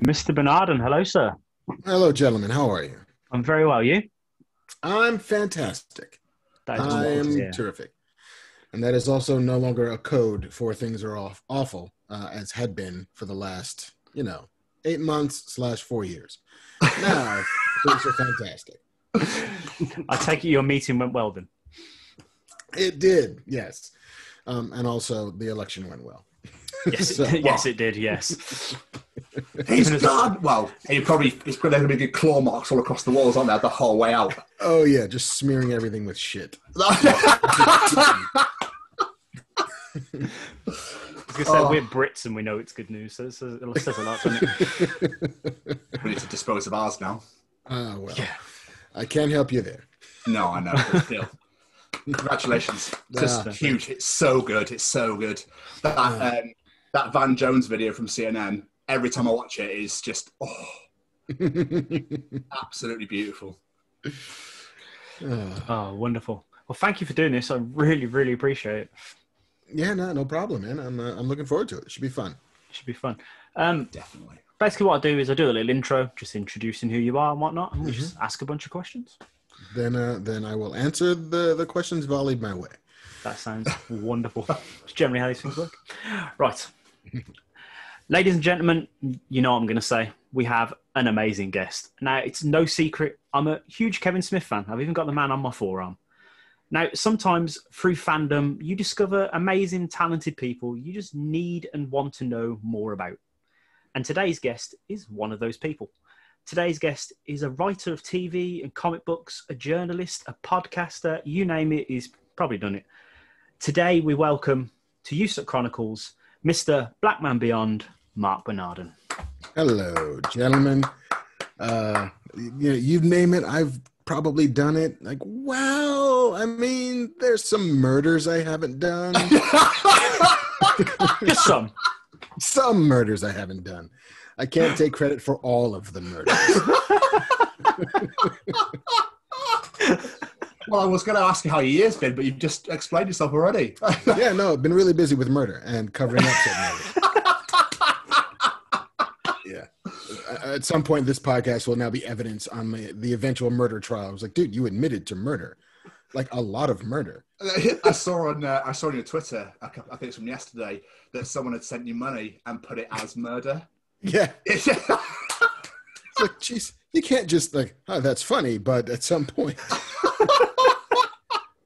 Mr. Bernardin, hello, sir. Hello, gentlemen. How are you? I'm very well. You? I'm fantastic. That is I wonderful to am hear. terrific. And that is also no longer a code for things are awful, as had been for the last, 8 months/4 years. Now, things are fantastic. I take it your meeting went well then. It did, yes. And also the election went well. Yes, yes, it did. Yes. He's done. Well, he's going to be good claw marks all across the walls, aren't there, the whole way out? Oh yeah, just smearing everything with shit. I was going to say, we're Brits and we know it's good news, so it says a lot, doesn't it? We need to dispose of ours now. Well, yeah. I can't help you there. No, I know, but still. Congratulations. Just huge. It's so good. It's so good. That Van Jones video from CNN, every time I watch it, is just, absolutely beautiful. Oh, wonderful. Well, thank you for doing this. I really, really appreciate it. Yeah, no problem, man. I'm looking forward to it. It should be fun. It should be fun. Definitely. Basically, what I do is I do a little intro, just introducing who you are and whatnot, and we just ask a bunch of questions. Then I will answer the questions volleyed my way. That sounds wonderful. It's generally how these things work. Right. Ladies and gentlemen, you know what I'm going to say. We have an amazing guest. Now, it's no secret, I'm a huge Kevin Smith fan. I've even got the man on my forearm. Now, sometimes through fandom, you discover amazing, talented people you just need and want to know more about. And today's guest is one of those people. Today's guest is a writer of TV and comic books, a journalist, a podcaster, you name it, he's probably done it. Today, we welcome to USUK Chronicles, Mr. Black Man Beyond, Marc Bernardin. Hello, gentlemen. You name it, I've probably done it. Like, wow. I mean, there's some murders I haven't done. Just some. Some murders I haven't done. I can't take credit for all of the murders. Well, I was going to ask you how your year's been, but you've just explained yourself already. Yeah, no, I've been really busy with murder and covering up said murder. Yeah. At some point, this podcast will now be evidence on the eventual murder trial. I was like, dude, you admitted to murder. Like a lot of murder. I saw on your Twitter, I think it's from yesterday, that someone had sent you money and put it as murder. Yeah. It's like, geez, you can't just like, oh, that's funny, but at some point,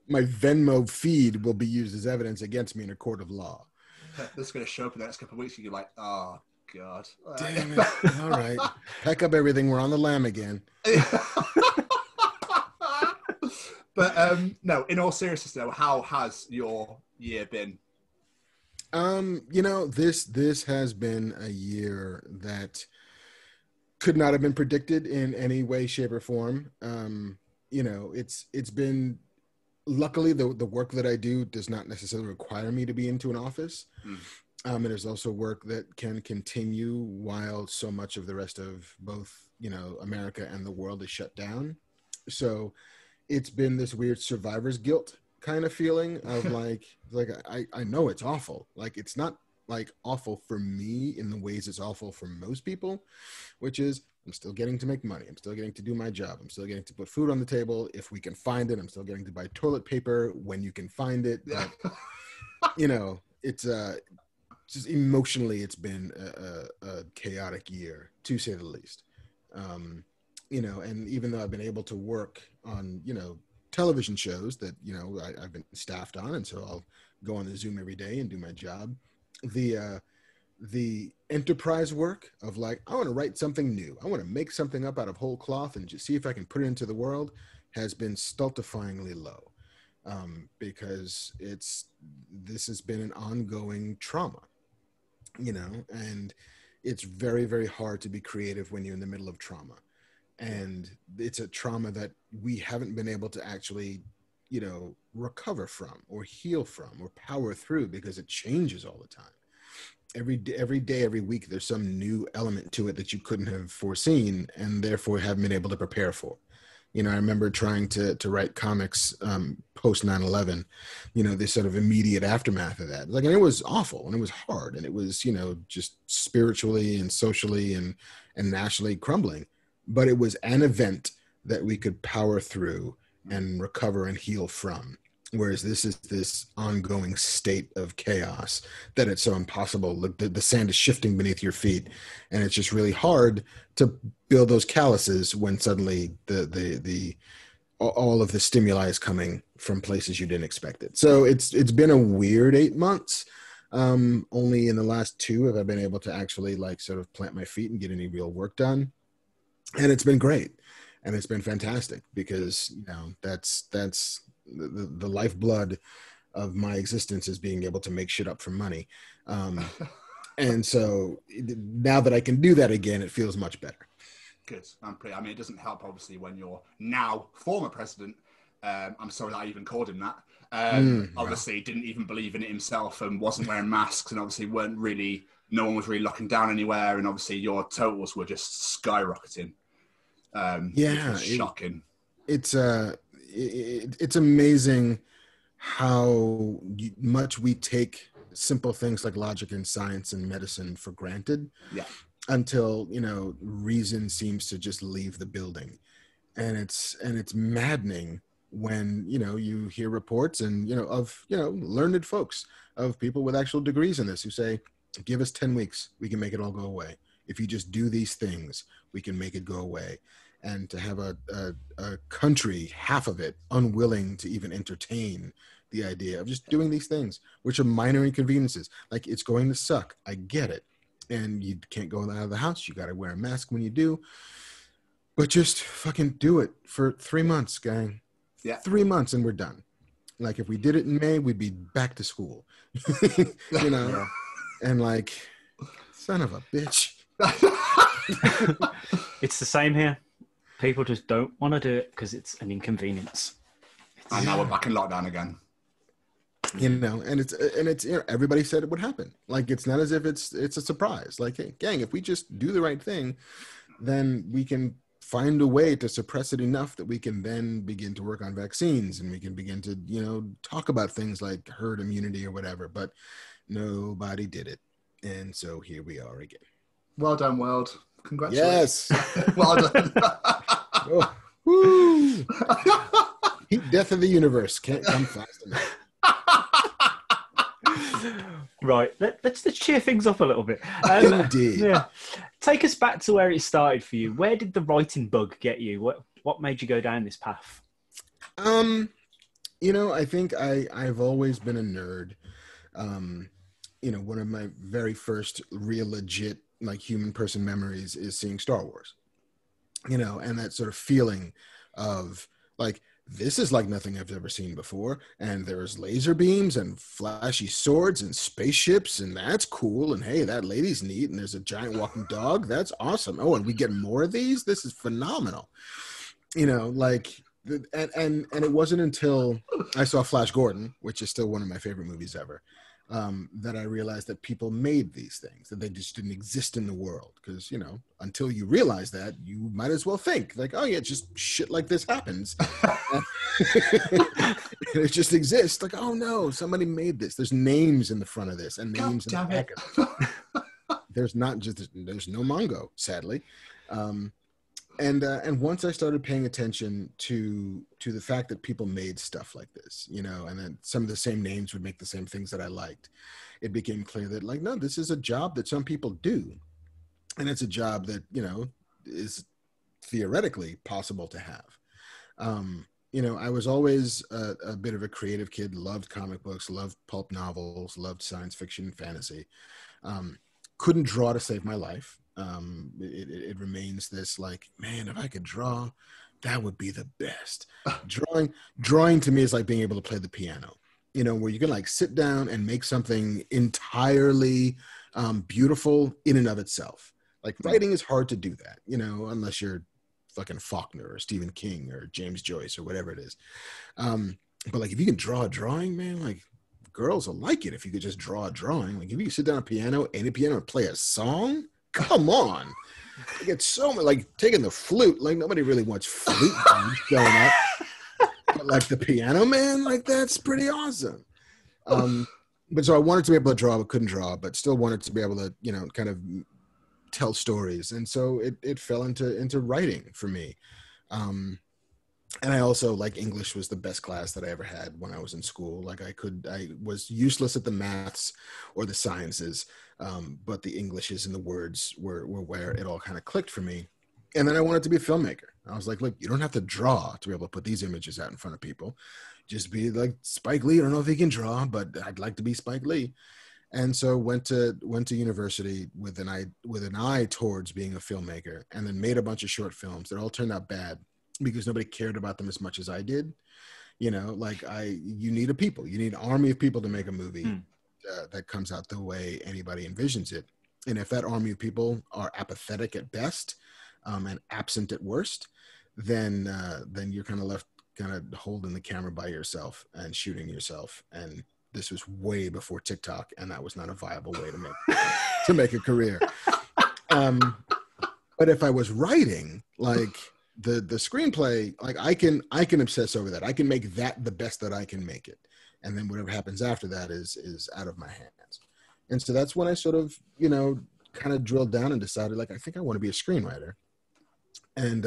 my Venmo feed will be used as evidence against me in a court of law. This is going to show up in the next couple of weeks, and you're like, oh, God. Damn it. All right. Pack up everything. We're on the lam again. But no, in all seriousness, though, how has your year been? This has been a year that could not have been predicted in any way, shape, or form. It's been, luckily the work that I do does not necessarily require me to be into an office. And there's also work that can continue while so much of the rest of both, America and the world is shut down. So it's been this weird survivor's guilt kind of feeling of like I know it's awful. Like, it's not like awful for me in the ways it's awful for most people, which is I'm still getting to make money. I'm still getting to do my job. I'm still getting to put food on the table if we can find it. I'm still getting to buy toilet paper when you can find it. But, it's just emotionally, it's been a chaotic year, to say the least. And even though I've been able to work on, television shows that, I've been staffed on, and so I'll go on the Zoom every day and do my job. The enterprise work of like, I want to write something new. I want to make something up out of whole cloth and just see if I can put it into the world has been stultifyingly low. Because this has been an ongoing trauma, and it's very, very hard to be creative when you're in the middle of trauma. And it's a trauma that we haven't been able to actually, recover from or heal from or power through because it changes all the time. Every day, every week, there's some new element to it that you couldn't have foreseen and therefore haven't been able to prepare for. I remember trying to write comics post 9/11, this sort of immediate aftermath of that. Like, and it was awful and it was hard and it was, just spiritually and socially and and nationally crumbling, but it was an event that we could power through and recover and heal from. Whereas this is this ongoing state of chaos that it's so impossible. The sand is shifting beneath your feet, and it's just really hard to build those calluses when suddenly all of the stimuli is coming from places you didn't expect it. So it's been a weird 8 months. Only in the last 2 have I been able to actually like sort of plant my feet and get any real work done, and it's been great, and it's been fantastic because that's the lifeblood of my existence is being able to make shit up for money. And so now that I can do that again, it feels much better. Good. I mean, it doesn't help, obviously, when you're now former president. I'm sorry that I even called him that. Obviously, didn't even believe in it himself and wasn't wearing masks, and obviously no one was really locking down anywhere. And obviously your totals were just skyrocketing. Which was shocking. It's amazing how much we take simple things like logic and science and medicine for granted. Yeah. Until reason seems to just leave the building, and it's maddening when you hear reports and of learned folks, of people with actual degrees in this, who say, give us 10 weeks, we can make it all go away. If you just do these things, we can make it go away. And to have a country, half of it, unwilling to even entertain the idea of just doing these things, which are minor inconveniences. Like, it's going to suck. I get it. And you can't go out of the house. You got to wear a mask when you do. But just fucking do it for 3 months, gang. Yeah. 3 months and we're done. Like, if we did it in May, we'd be back to school. Yeah. And like, son of a bitch. It's the same here. People just don't want to do it because it's an inconvenience. And now we're back in lockdown again. And it's everybody said it would happen. Like, it's not as if it's a surprise. Like, hey, gang, if we just do the right thing, then we can find a way to suppress it enough that we can then begin to work on vaccines, and we can begin to talk about things like herd immunity or whatever. But nobody did it, and so here we are again. Well done, world. Congratulations. Yes. Well done. Oh, woo. Heat death of the universe can't come fast enough. Right, let's cheer things up a little bit. Indeed. Yeah. Take us back to where it started for you. Where did the writing bug get you? What made you go down this path? I think I've always been a nerd. One of my very first real legit like human person memories is seeing Star Wars. And that sort of feeling of like, this is like nothing I've ever seen before. And there's laser beams and flashy swords and spaceships, and that's cool. And hey, that lady's neat. And there's a giant walking dog. That's awesome. Oh, and we get more of these. This is phenomenal. And it wasn't until I saw Flash Gordon, which is still one of my favorite movies ever, that I realized that people made these things, that they just didn't exist in the world. Because, until you realize that, you might as well think like, oh yeah, just shit like this happens. It just exists. Like, oh no, somebody made this. There's names in the front of this and names in the back of it. There's no Mongo, sadly. And once I started paying attention to the fact that people made stuff like this, and then some of the same names would make the same things that I liked, it became clear that like, no, this is a job that some people do. And it's a job that, is theoretically possible to have. I was always a bit of a creative kid, loved comic books, loved pulp novels, loved science fiction, fantasy. Couldn't draw to save my life. It remains this like, man, if I could draw, that would be the best. Drawing to me is like being able to play the piano, where you can like sit down and make something entirely beautiful in and of itself. Like, writing is hard to do that, unless you're fucking Faulkner or Stephen King or James Joyce or whatever it is. But like, if you can draw a drawing, man, like, girls will like it if you could just draw a drawing. Like, if you can sit down at any piano and play a song, come on. Like, it's so much like taking the flute. Like, nobody really wants flute showing up. But like the piano, man, like, that's pretty awesome. But so I wanted to be able to draw, but couldn't draw, but still wanted to be able to, kind of tell stories. And so it fell into writing for me. And I also, like, English was the best class that I ever had when I was in school. Like, I was useless at the maths or the sciences, but the Englishes and the words were where it all kind of clicked for me. And then I wanted to be a filmmaker. I was like, look, you don't have to draw to be able to put these images out in front of people. Just be like Spike Lee. I don't know if he can draw, but I'd like to be Spike Lee. And so went to university with an eye towards being a filmmaker, and then made a bunch of short films that all turned out bad because nobody cared about them as much as I did. You know, like you need an army of people to make a movie that comes out the way anybody envisions it. And if that army of people are apathetic at best, and absent at worst, then you're kind of left kind of holding the camera by yourself and shooting yourself. And this was way before TikTok, and that was not a viable way to make a career. But if I was writing, like the screenplay, like I can obsess over that. I can make that the best that I can make it, and then whatever happens after that is out of my hands. And so that's when I sort of, you know, kind of drilled down and decided, like, I think I want to be a screenwriter. And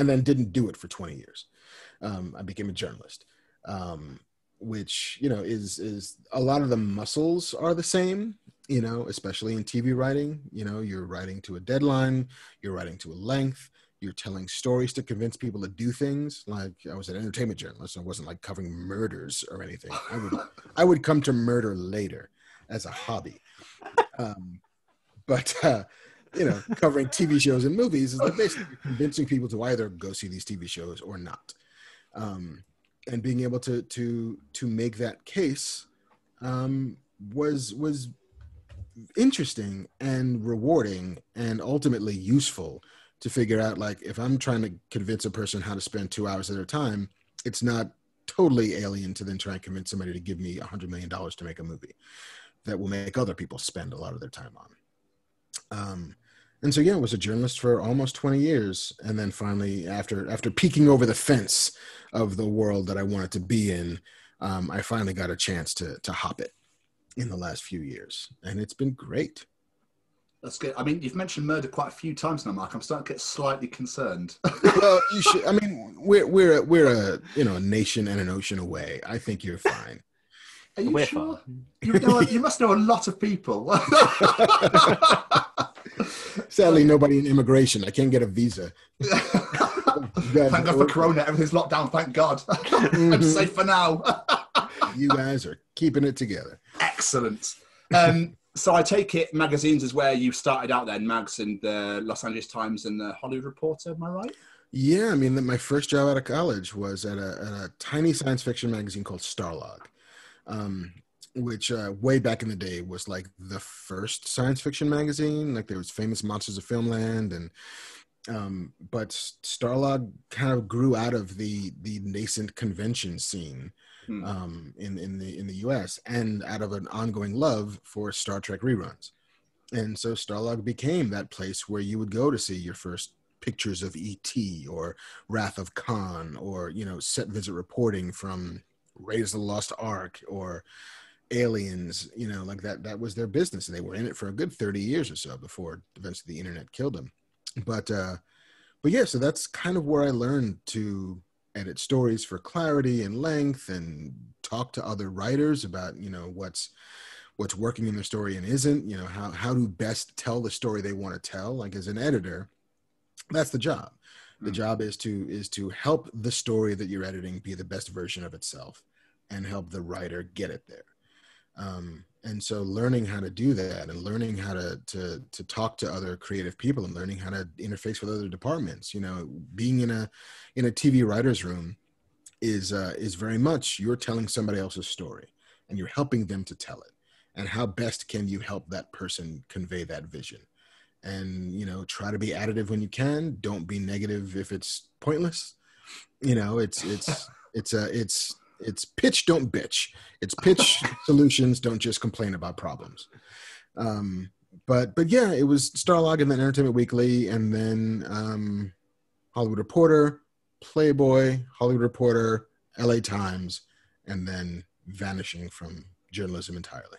then didn't do it for 20 years. I became a journalist, which, you know, is a lot of the muscles are the same, you know, especially in TV writing. You know, you're writing to a deadline, you're writing to a length, you're telling stories to convince people to do things. Like, I was an entertainment journalist. I wasn't like covering murders or anything. I would come to murder later as a hobby. But you know, covering TV shows and movies is like basically convincing people to either go see these TV shows or not. And being able to make that case was interesting and rewarding and ultimately useful to figure out, like, if I'm trying to convince a person how to spend 2 hours of their time, it's not totally alien to then try and convince somebody to give me $100 million to make a movie that will make other people spend a lot of their time on. And so, yeah, I was a journalist for almost 20 years. And then finally, after peeking over the fence of the world that I wanted to be in, I finally got a chance to hop it in the last few years. And it's been great. That's good. I mean, you've mentioned murder quite a few times now, Mark. I'm starting to get slightly concerned. Well, you should. I mean, we're a a nation and an ocean away. I think you're fine. Are you sure? You must know a lot of people. Sadly, nobody in immigration. I can't get a visa. Thank God for Corona. Everything's locked down. Thank God. I'm safe for now. You guys are keeping it together. Excellent. So I take it magazines is where you started out then, mags in the Los Angeles Times and the Hollywood Reporter, am I right? Yeah, I mean, my first job out of college was at a tiny science fiction magazine called Starlog. Which way back in the day was like the first science fiction magazine. Like, there was Famous Monsters of Filmland, and but Starlog kind of grew out of the nascent convention scene in the US, and out of an ongoing love for Star Trek reruns. And so Starlog became that place where you would go to see your first pictures of E.T. or Wrath of Khan, or, you know, set visit reporting from Raiders of the Lost Ark or Aliens, you know, like that was their business, and they were in it for a good 30 years or so before eventually the internet killed them. But yeah, so that's kind of where I learned to edit stories for clarity and length, and talk to other writers about, you know, what's working in their story and isn't, you know, how to best tell the story they want to tell. Like, as an editor, that's the job. The job is to help the story that you're editing be the best version of itself, and help the writer get it there. And so learning how to do that, and learning how to talk to other creative people, and learning how to interface with other departments, you know, being in a TV writer's room is very much you're telling somebody else's story, and you're helping them to tell it. And how best can you help that person convey that vision? And, you know, try to be additive when you can. Don't be negative if it's pointless. You know, it's pitch, don't bitch. It's pitch solutions, don't just complain about problems. But yeah, it was Starlog, and then Entertainment Weekly, and then Hollywood Reporter, Playboy, Hollywood Reporter, LA Times, and then vanishing from journalism entirely.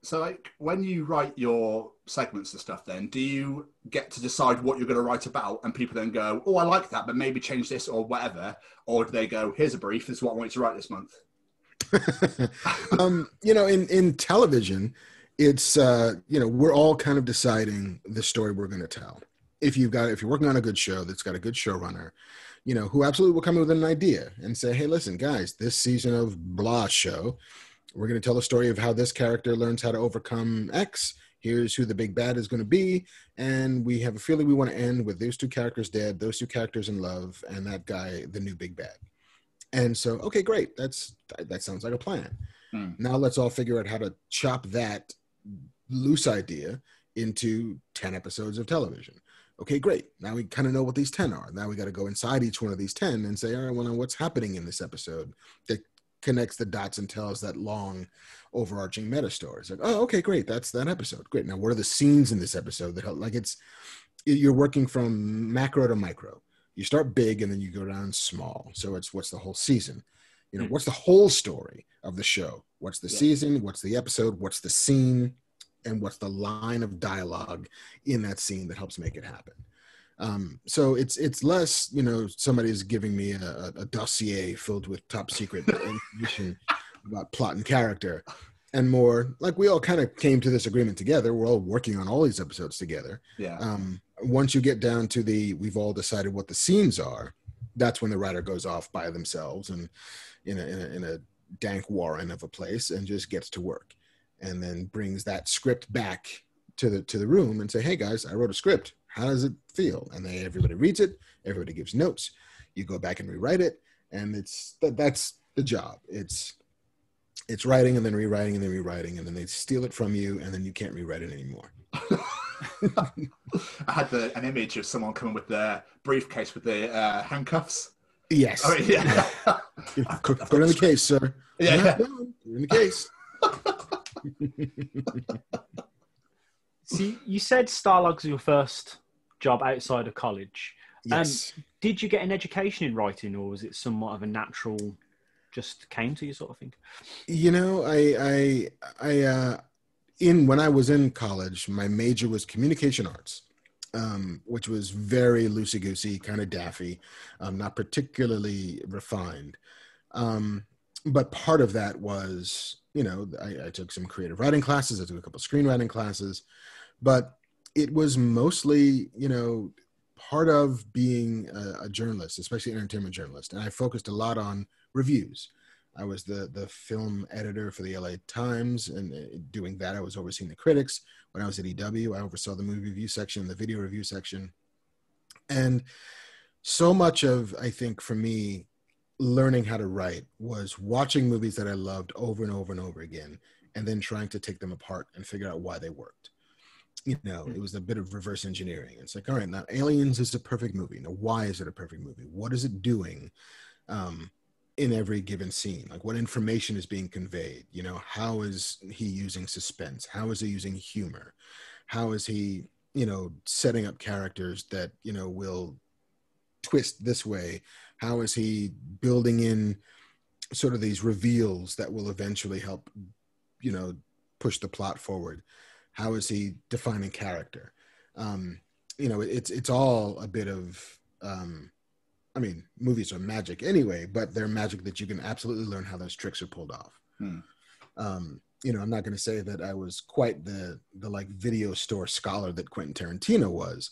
So, like, when you write your segments and stuff, then do you get to decide what you're going to write about, and people then go, "Oh, I like that, but maybe change this or whatever," or do they go, "Here's a brief. This is what I want you to write this month"? In television, it's we're all kind of deciding the story we're going to tell. If you're working on a good show that's got a good showrunner, who absolutely will come in with an idea and say, "Hey, listen, guys, this season of blah show, we're going to tell the story of how this character learns how to overcome X. Here's who the big bad is going to be. And we have a feeling we want to end with those two characters dead, those two characters in love, and that guy, the new big bad." And so, okay, great. That sounds like a plan. Now let's all figure out how to chop that loose idea into 10 episodes of television. Okay, great. Now we kind of know what these 10 are. Now we got to go inside each one of these 10 and say, all right, well, now what's happening in this episode that connects the dots and tells that long overarching meta story? It's like, oh, okay, great. That's that episode. Great. Now what are the scenes in this episode that help? Like you're working from macro to micro. You start big and then you go down small. So it's what's the whole season? What's the whole story of the show? What's the season? What's the episode? What's the scene? And what's the line of dialogue in that scene that helps make it happen? So it's less, somebody's giving me a dossier filled with top secret information about plot and character, and more like we all kind of came to this agreement together. We're all working on all these episodes together. Yeah. Once you get down to we've all decided what the scenes are, that's when the writer goes off by themselves and in a dank warren of a place and just gets to work, and then brings that script back to the room and say, "Hey guys, I wrote a script. How does it feel?" And then everybody reads it. Everybody gives notes. You go back and rewrite it, and that's the job. It's writing and then rewriting and then rewriting, and then they steal it from you, and then you can't rewrite it anymore. I had an image of someone coming with their briefcase with the handcuffs. Yes. Oh, yeah. Put it in the case, sir. Yeah. Put it in the case. See, you said Starlog was your first job outside of college. Yes. Did you get an education in writing, or was it somewhat of a natural, just came to you sort of thing? When I was in college, my major was communication arts, which was very loosey-goosey, kind of daffy, not particularly refined. But part of that was, I took some creative writing classes. I took a couple of screenwriting classes, but it was mostly, part of being a journalist, especially an entertainment journalist. And I focused a lot on reviews. I was the film editor for the LA Times, and doing that, I was overseeing the critics. When I was at EW, I oversaw the movie review section, the video review section. And so much of, I think, for me, learning how to write was watching movies that I loved over and over and over again, and then trying to take them apart and figure out why they worked. It was a bit of reverse engineering. It's like, all right, now Aliens is a perfect movie. Now, why is it a perfect movie? What is it doing in every given scene? Like, what information is being conveyed? How is he using suspense? How is he using humor? How is he, setting up characters that, will twist this way? How is he building in sort of these reveals that will eventually help, push the plot forward? How is he defining character? It's all a bit of, movies are magic anyway, but they're magic that you can absolutely learn how those tricks are pulled off. I'm not going to say that I was quite the like video store scholar that Quentin Tarantino was,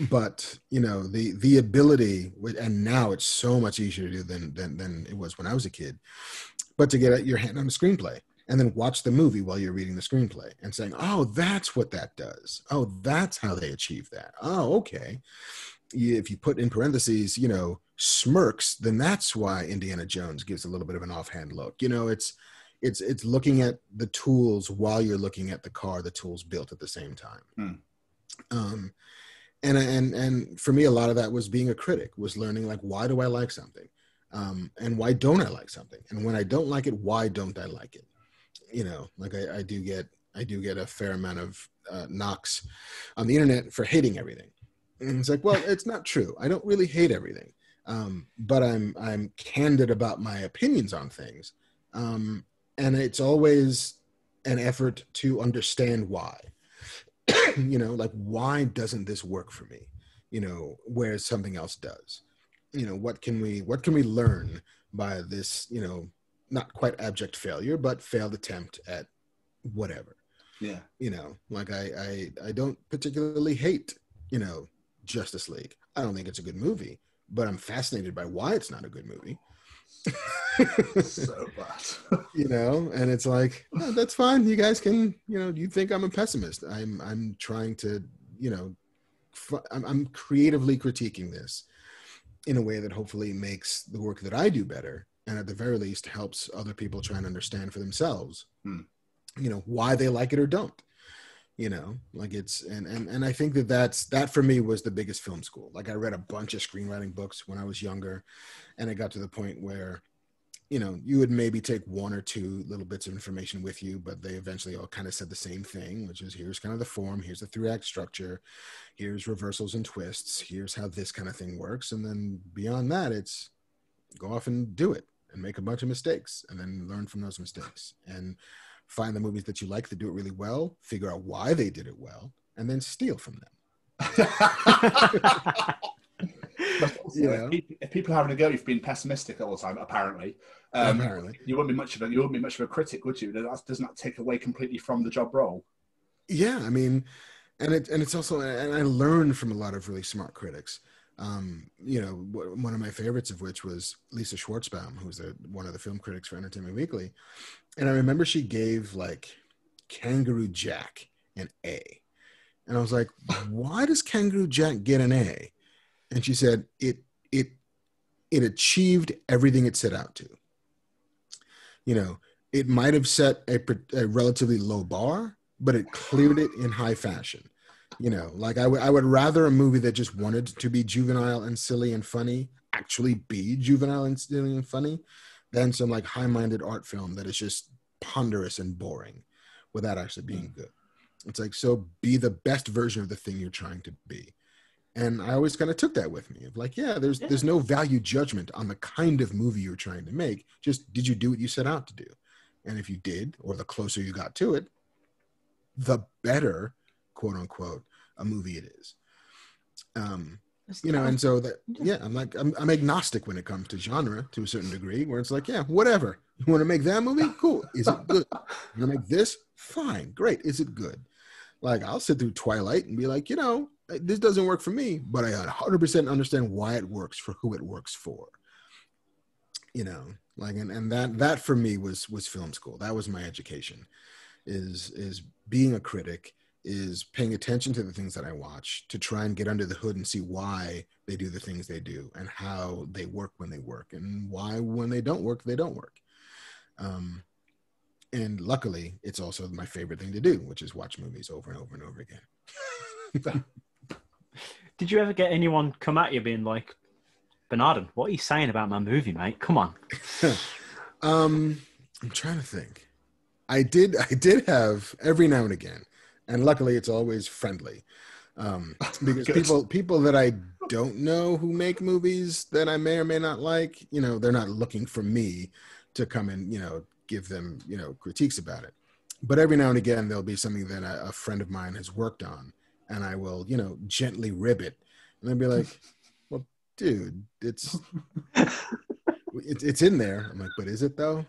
but the ability, and now it's so much easier to do than it was when I was a kid, but to get your hand on a screenplay and then watch the movie while you're reading the screenplay and saying, oh, that's what that does. Oh, that's how they achieve that. Oh, okay. If you put in parentheses, smirks, then that's why Indiana Jones gives a little bit of an offhand look. It's looking at the tools while you're looking at the car, the tools built at the same time. And for me, a lot of that was being a critic, was learning, like, why do I like something? And why don't I like something? And when I don't like it, why don't I like it? I do get a fair amount of knocks on the internet for hating everything. And it's like, well, it's not true. I don't really hate everything. But I'm candid about my opinions on things. And it's always an effort to understand why. Like, why doesn't this work for me? Whereas something else does. What can we learn by this, not quite abject failure, but failed attempt at whatever. Yeah. Like I don't particularly hate, Justice League. I don't think it's a good movie, but I'm fascinated by why it's not a good movie. So bad. And it's like, oh, that's fine. You guys can, you think I'm a pessimist. I'm trying to, I'm creatively critiquing this in a way that hopefully makes the work that I do better, and at the very least helps other people try and understand for themselves, why they like it or don't. Like it's, and I think that for me was the biggest film school. Like I read a bunch of screenwriting books when I was younger, and it got to the point where, you would maybe take one or two little bits of information with you, but they eventually all kind of said the same thing, which is here's kind of the form, here's the 3-act structure, here's reversals and twists, here's how this kind of thing works. And then beyond that, it's go off and do it and make a bunch of mistakes and then learn from those mistakes and find the movies that you like that do it really well, figure out why they did it well, and then steal from them. If people are having a go, you've been pessimistic all the time. Apparently, you wouldn't be much of a critic, would you? That does not take away completely from the job role. Yeah, I mean, and it's also, and I learned from a lot of really smart critics. One of my favorites of which was Lisa Schwartzbaum, who's one of the film critics for Entertainment Weekly, and I remember she gave like Kangaroo Jack an A, and I was like, why does Kangaroo Jack get an A? And she said, it achieved everything it set out to. It might have set a relatively low bar, but it cleared it in high fashion. Like I would rather a movie that just wanted to be juvenile and silly and funny actually be juvenile and silly and funny than some like high-minded art film that is just ponderous and boring without actually being good. It's like, so be the best version of the thing you're trying to be. And I always kind of took that with me of like, there's no value judgment on the kind of movie you're trying to make. Just, did you do what you set out to do? And if you did, or the closer you got to it, the better, quote unquote, a movie it is. And so that, I'm agnostic when it comes to genre to a certain degree, where it's like, whatever. You want to make that movie? Cool. Is it good? You want to make this? Fine. Great. Is it good? Like, I'll sit through Twilight and be like, this doesn't work for me, but I 100% understand why it works for who it works for. Like, and that for me was film school. That was my education, is being a critic, is paying attention to the things that I watch to try and get under the hood and see why they do the things they do and how they work when they work and why when they don't work, they don't work. And luckily, it's also my favorite thing to do, which is watch movies over and over and over again. Did you ever get anyone come at you being like, Bernardin, what are you saying about my movie, mate? Come on. I'm trying to think. I did have every now and again, and luckily it's always friendly. Because people that I don't know who make movies that I may or may not like, they're not looking for me to come and, give them, critiques about it. But every now and again, there'll be something that a friend of mine has worked on, and I will, gently rib it. And I'll be like, well, dude, it's in there. I'm like, but is it though?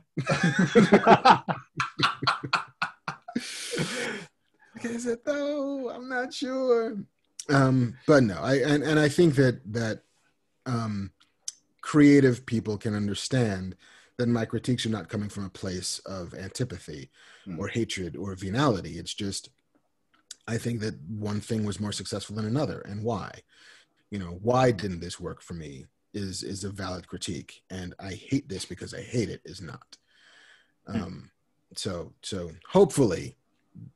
Is it though? I'm not sure. But no, I think that creative people can understand that my critiques are not coming from a place of antipathy or hatred or venality. It's just, I think that one thing was more successful than another, and why. Why didn't this work for me is a valid critique, and I hate this because I hate it is not. So hopefully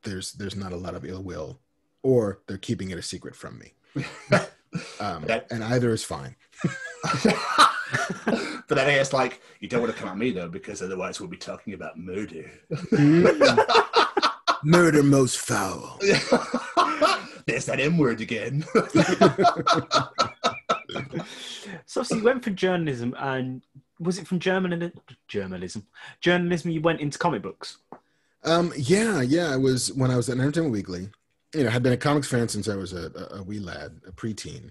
there's not a lot of ill will, or they're keeping it a secret from me. And either is fine. But then it's like, you don't want to come at me though, because otherwise we'll be talking about murder. Murder most foul. There's that M word again. So you went for journalism, and was it from journalism you went into comic books? Yeah. I was when I was at Entertainment Weekly. You know, had been a comics fan since I was a wee lad, a preteen.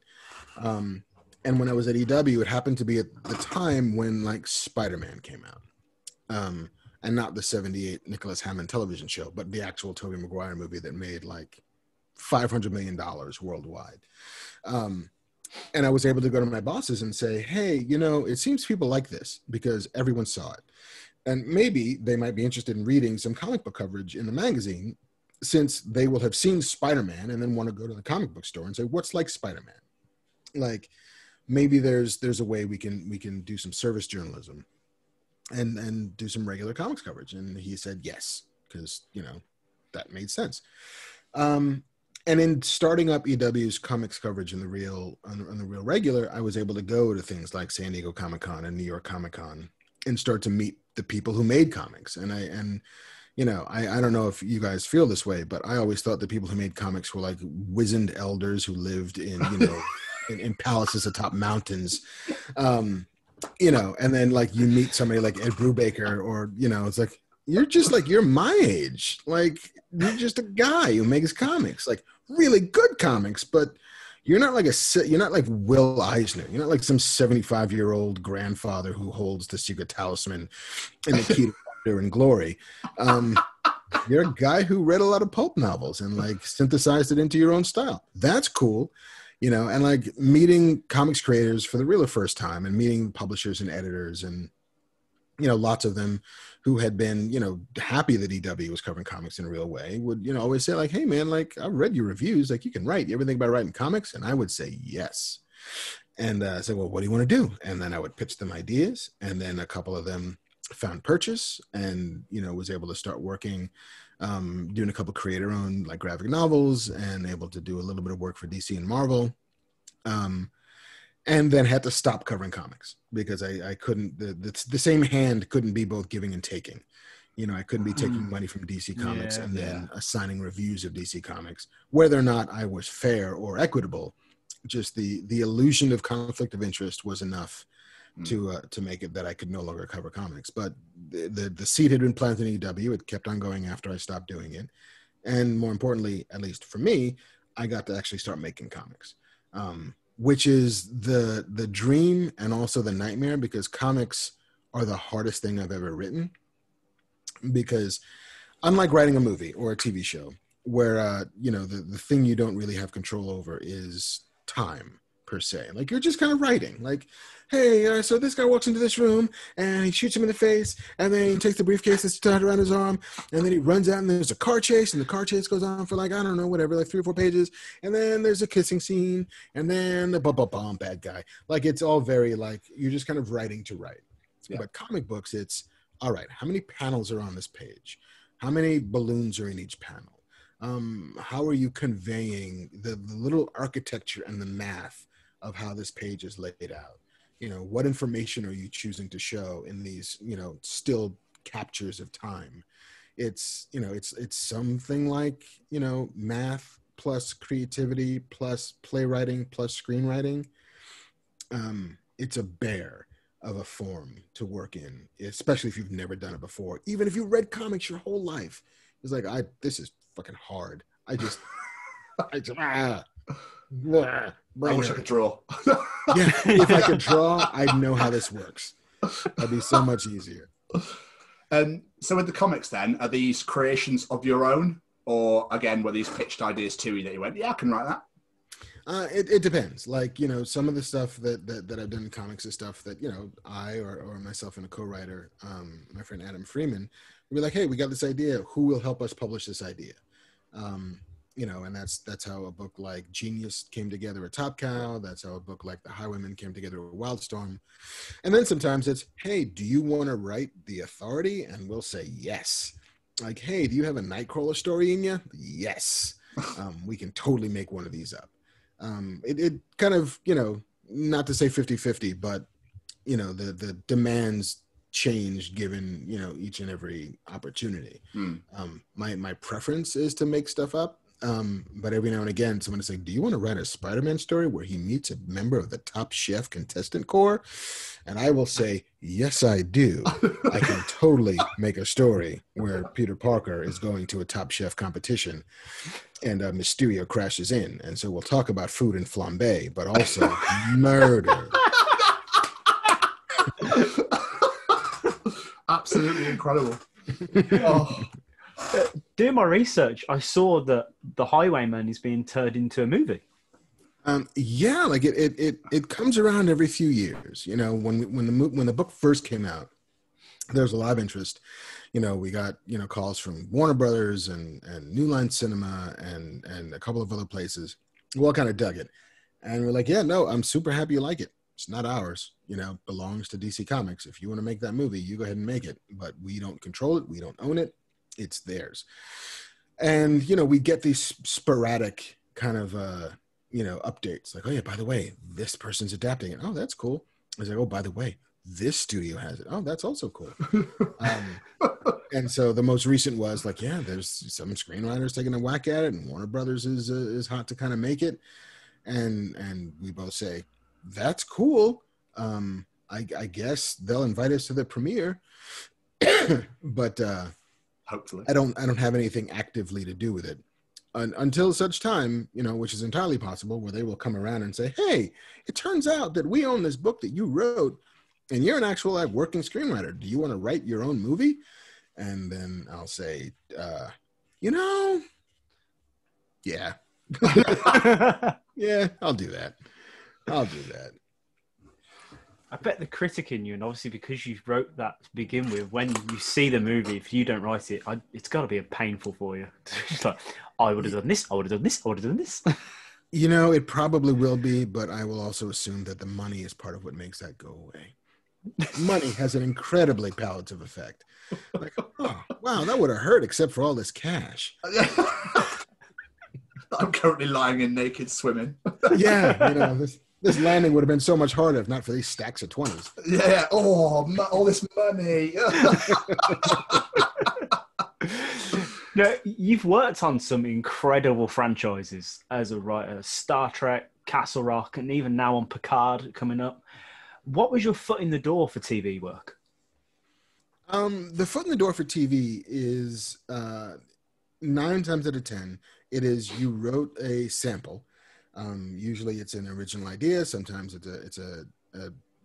And when I was at EW, it happened to be at the time when like Spider-Man came out. And not the 78 Nicholas Hammond television show, but the actual Tobey Maguire movie that made like $500 million worldwide. And I was able to go to my bosses and say, hey, you know, it seems people like this because everyone saw it. And maybe they might be interested in reading some comic book coverage in the magazine, since they will have seen Spider-Man and then want to go to the comic book store and say, what's like Spider-Man? Like, maybe there's a way we can do some service journalism and do some regular comics coverage. And he said yes, because, you know, that made sense. And in starting up EW's comics coverage in the real regular, I was able to go to things like San Diego Comic-Con and New York Comic-Con and start to meet the people who made comics. And you know, I don't know if you guys feel this way, but I always thought the people who made comics were like wizened elders who lived in, you know, in palaces atop mountains. You know, and then like you meet somebody like Ed Brubaker, or, you know, it's like, you're my age. Like, you're just a guy who makes comics, like really good comics, but you're not like Will Eisner. You're not like some 75-year-old grandfather who holds the secret talisman and the key to wonder and glory. You're a guy who read a lot of pulp novels and like synthesized it into your own style. That's cool. You know, and like meeting comics creators for the real first time and meeting publishers and editors and, you know, lots of them who had been, you know, happy that EW was covering comics in a real way would, you know, always say like, hey man, like I've read your reviews, like you can write. You ever think about writing comics? And I would say yes. And I said, well, what do you want to do? And then I would pitch them ideas. And then a couple of them found purchase and, you know, was able to start working, doing a couple creator owned like graphic novels and able to do a little bit of work for DC and Marvel. And then had to stop covering comics because I couldn't, the same hand couldn't be both giving and taking. You know, I couldn't be taking money from DC Comics and then assigning reviews of DC Comics, whether or not I was fair or equitable. Just the illusion of conflict of interest was enough to make it that I could no longer cover comics. But the seed had been planted in EW. It kept on going after I stopped doing it. And more importantly, at least for me, I got to actually start making comics. Which is the dream and also the nightmare, because comics are the hardest thing I've ever written. Because unlike writing a movie or a TV show where, you know, the thing you don't really have control over is time per se. Like you're just kind of writing like, hey, so this guy walks into this room and he shoots him in the face and then he takes the briefcase that's tied around his arm and then he runs out and there's a car chase and the car chase goes on for like, I don't know, whatever, like 3 or 4 pages. And then there's a kissing scene and then the bad guy. Like it's all very like, you're just kind of writing to write. Yeah. But comic books, it's all right. How many panels are on this page? How many balloons are in each panel? How are you conveying the little architecture and the math of how this page is laid out? You know, what information are you choosing to show in these, you know, still captures of time? It's, you know, it's something like, you know, math plus creativity plus playwriting plus screenwriting. It's a bear of a form to work in, especially if you've never done it before. Even if you read comics your whole life, it's like, this is fucking hard. I wish I could draw. Yeah, if I could draw, I'd know how this works. That'd be so much easier. So with the comics then, are these creations of your own? Or again, were these pitched ideas to you that you went, yeah, I can write that? It depends. Like, you know, some of the stuff that I've done in comics is stuff that, you know, I or myself and a co-writer, my friend Adam Freeman, would be like, hey, we got this idea. Who will help us publish this idea? You know, and that's how a book like Genius came together at Top Cow. That's how a book like The Highwaymen came together at Wildstorm. And then sometimes it's, hey, do you want to write The Authority? And we'll say yes. Like, hey, do you have a Nightcrawler story in you? Yes. We can totally make one of these up. It kind of, you know, not to say 50-50, but, you know, the demands change given, you know, each and every opportunity. My preference is to make stuff up. But every now and again, someone will say, do you want to write a Spider-Man story where he meets a member of the Top Chef contestant corps? And I will say, yes, I do. I can totally make a story where Peter Parker is going to a Top Chef competition and Mysterio crashes in. And so we'll talk about food and flambe, but also murder. Absolutely incredible. Oh. Doing my research, I saw that The Highwayman is being turned into a movie. Yeah, like it comes around every few years. You know, when the book first came out, there was a lot of interest. You know, we got calls from Warner Brothers and New Line Cinema and a couple of other places. We all kind of dug it, and we're like, yeah, no, I'm super happy you like it. It's not ours. You know, belongs to DC Comics. If you want to make that movie, you go ahead and make it. But we don't control it. We don't own it. It's theirs. And, we get these sporadic kind of, updates like, oh yeah, by the way, this person's adapting it. Oh, that's cool. It's like, oh, by the way, this studio has it. Oh, that's also cool. And so the most recent was like, yeah, there's some screenwriters taking a whack at it, and Warner Brothers is hot to kind of make it. And we both say, that's cool. I guess they'll invite us to the premiere, but, hopefully, I don't have anything actively to do with it until such time, which is entirely possible, where they will come around and say, hey, it turns out that we own this book that you wrote and you're an actual working screenwriter. Do you want to write your own movie? And then I'll say, yeah, yeah, I'll do that. I bet the critic in you, and obviously because you wrote that to begin with, when you see the movie, if you don't write it, it's got to be painful for you. It's like, I would have done this, I would have done this, I would have done this. It probably will be, but I will also assume that the money is part of what makes that go away. Money has an incredibly palliative effect. Like, oh, wow, that would have hurt except for all this cash. I'm currently lying in naked swimming. Yeah, this landing would have been so much harder if not for these stacks of 20s. Yeah. Oh, all this money. No, you've worked on some incredible franchises as a writer. Star Trek, Castle Rock, and even now on Picard coming up. What was your foot in the door for TV work? The foot in the door for TV is 9 times out of 10, it is you wrote a sample. Usually it's an original idea. Sometimes it's a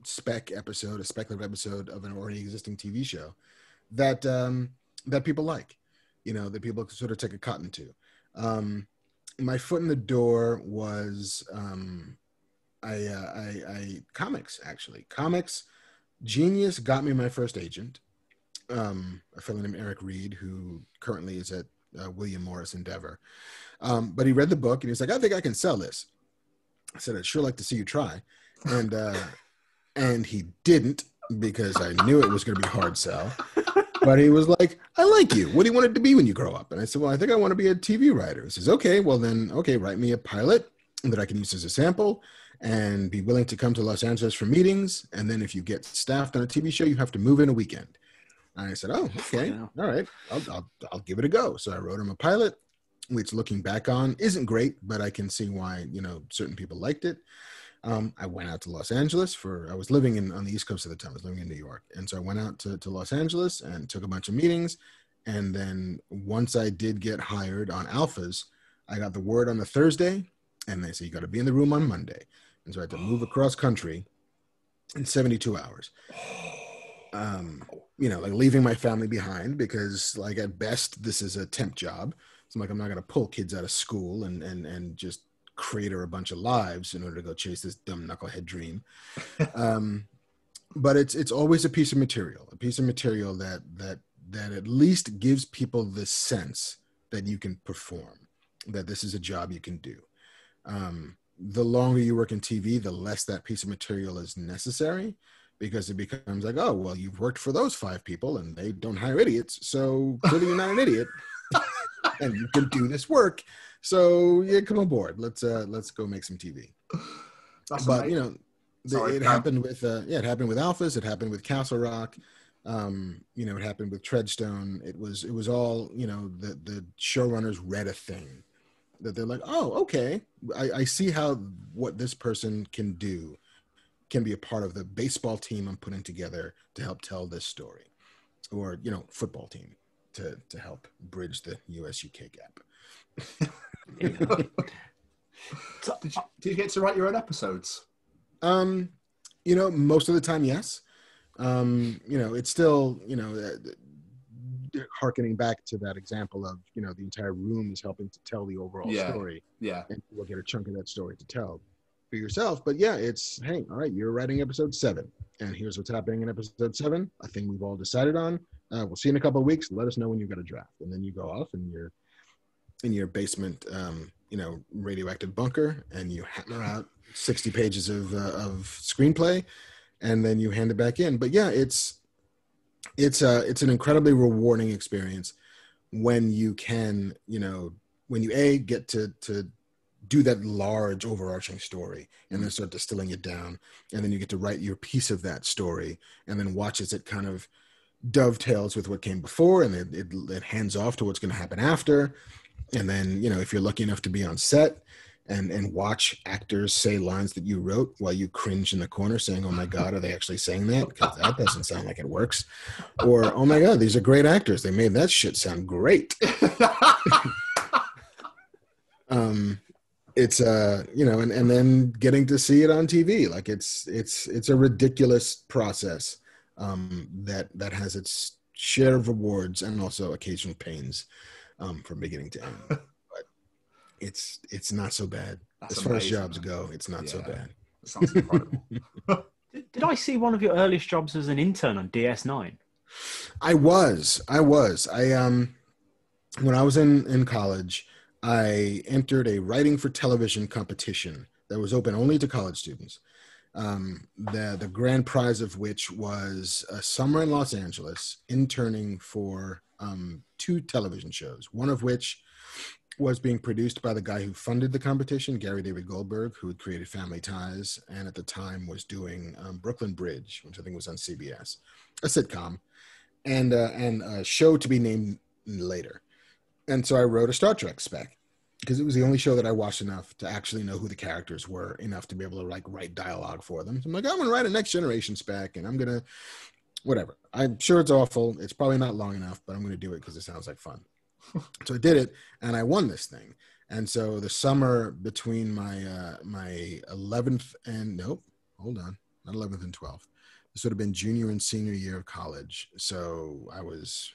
speculative episode of an already existing TV show that people like, that people sort of take a cotton to. My foot in the door was I comics, actually. Comics. Genius got me my first agent, a fellow named Eric Reed, who currently is at William Morris Endeavor. But he read the book and he was like, I think I can sell this. I said, I'd sure like to see you try. And he didn't, because I knew it was going to be a hard sell. But he was like, I like you. What do you want it to be when you grow up? And I said, well, I think I want to be a TV writer. He says, okay, write me a pilot that I can use as a sample and be willing to come to Los Angeles for meetings. And then if you get staffed on a TV show, you have to move in a weekend. And I said, oh, okay. Yeah. All right. I'll give it a go. So I wrote him a pilot, which looking back on isn't great, but I can see why, certain people liked it. I went out to Los Angeles I was living on the East Coast at the time. I was living in New York. And so I went out to Los Angeles and took a bunch of meetings. And then once I did get hired on Alphas, I got the word on the Thursday and they said, you got to be in the room on Monday. And so I had to move across country in 72 hours. Like leaving my family behind because like at best, this is a temp job. So I'm not going to pull kids out of school and just crater a bunch of lives in order to go chase this dumb knucklehead dream. But it's always a piece of material that at least gives people the sense that you can perform, that this is a job you can do. The longer you work in TV, the less that piece of material is necessary, because it becomes like, oh, well, you've worked for those 5 people and they don't hire idiots. So clearly you're not an idiot and you can do this work. So yeah, come aboard. Let's go make some TV. But it happened with Alphas. It happened with Castle Rock. It happened with Treadstone. It was all, the showrunners read a thing that they're like, oh, okay, I see how what this person can do can be a part of the baseball team I'm putting together to help tell this story, or, you know, football team to help bridge the USUK gap. Do you get to write your own episodes? You know, most of the time, yes. You know, it's still, you know, harkening back to that example of, you know, the entire room is helping to tell the overall story. Yeah. And you'll get a chunk of that story to tell for yourself. But yeah, it's, hey, all right, you're writing episode 7, and here's what's happening in episode 7, a thing we've all decided on. We'll see you in a couple of weeks. Let us know when you've got a draft. And then you go off and you're in your basement, you know, radioactive bunker, and you hammer out 60 pages of screenplay, and then you hand it back in. But yeah, it's an incredibly rewarding experience when you can, you know, when you get to do that large overarching story and then start distilling it down, and then you get to write your piece of that story, and then watch as it kind of dovetails with what came before, and it hands off to what's going to happen after. And then, you know, if you're lucky enough to be on set and watch actors say lines that you wrote while you cringe in the corner saying, oh my God, are they actually saying that? Because that doesn't sound like it works. Or, oh my God, these are great actors. They made that shit sound great. It's you know, and then getting to see it on TV. Like it's a ridiculous process that has its share of rewards and also occasional pains from beginning to end. But it's not so bad. That's as far amazing, as jobs go, it's not so bad. That sounds incredible. Did I see one of your earliest jobs as an intern on DS9? I was. When I was in college, I entered a writing for television competition that was open only to college students. The grand prize of which was a summer in Los Angeles interning for 2 television shows, one of which was being produced by the guy who funded the competition, Gary David Goldberg, who had created Family Ties and at the time was doing Brooklyn Bridge, which I think was on CBS, a sitcom, and a show to be named later. And so I wrote a Star Trek spec because it was the only show that I watched enough to actually know who the characters were, enough to be able to like write dialogue for them. So I'm like, I'm going to write a Next Generation spec, and I'm going to, whatever. I'm sure it's awful. It's probably not long enough, but I'm going to do it because it sounds like fun. So I did it, and I won this thing. And so the summer between my 11th and, nope, hold on, not 11th and 12th. This would have been junior and senior year of college. So I was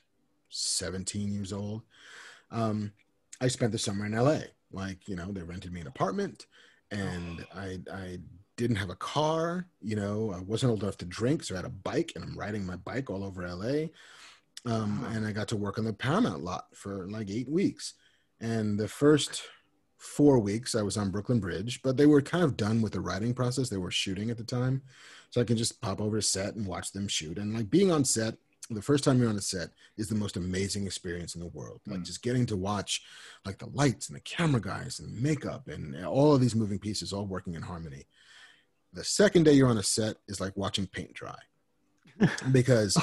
17 years old. I spent the summer in LA. Like, you know, they rented me an apartment, and I didn't have a car. You know, I wasn't old enough to drink, so I had a bike, and I'm riding my bike all over LA. And I got to work on the Paramount lot for like 8 weeks. And the first 4 weeks I was on Brooklyn Bridge, but they were kind of done with the writing process. They were shooting at the time. So I can just pop over to set and watch them shoot. And like being on set, the first time you're on a set is the most amazing experience in the world. Like just getting to watch like the lights and the camera guys and the makeup and all of these moving pieces all working in harmony. The second day you're on a set is like watching paint dry because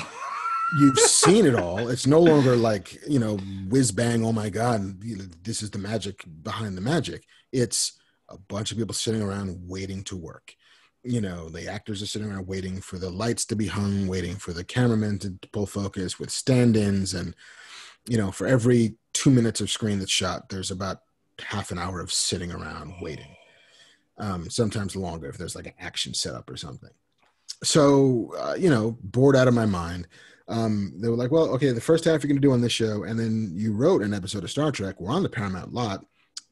you've seen it all. It's no longer like, you know, whiz bang, oh my God, this is the magic behind the magic. It's a bunch of people sitting around waiting to work. You know, the actors are sitting around waiting for the lights to be hung, waiting for the cameraman to pull focus with stand-ins. And, you know, for every 2 minutes of screen that's shot, there's about half an hour of sitting around waiting. Sometimes longer if there's like an action setup or something. So, you know, bored out of my mind. They were like, well, okay, the first half you're going to do on this show, and then you wrote an episode of Star Trek. We're on the Paramount lot.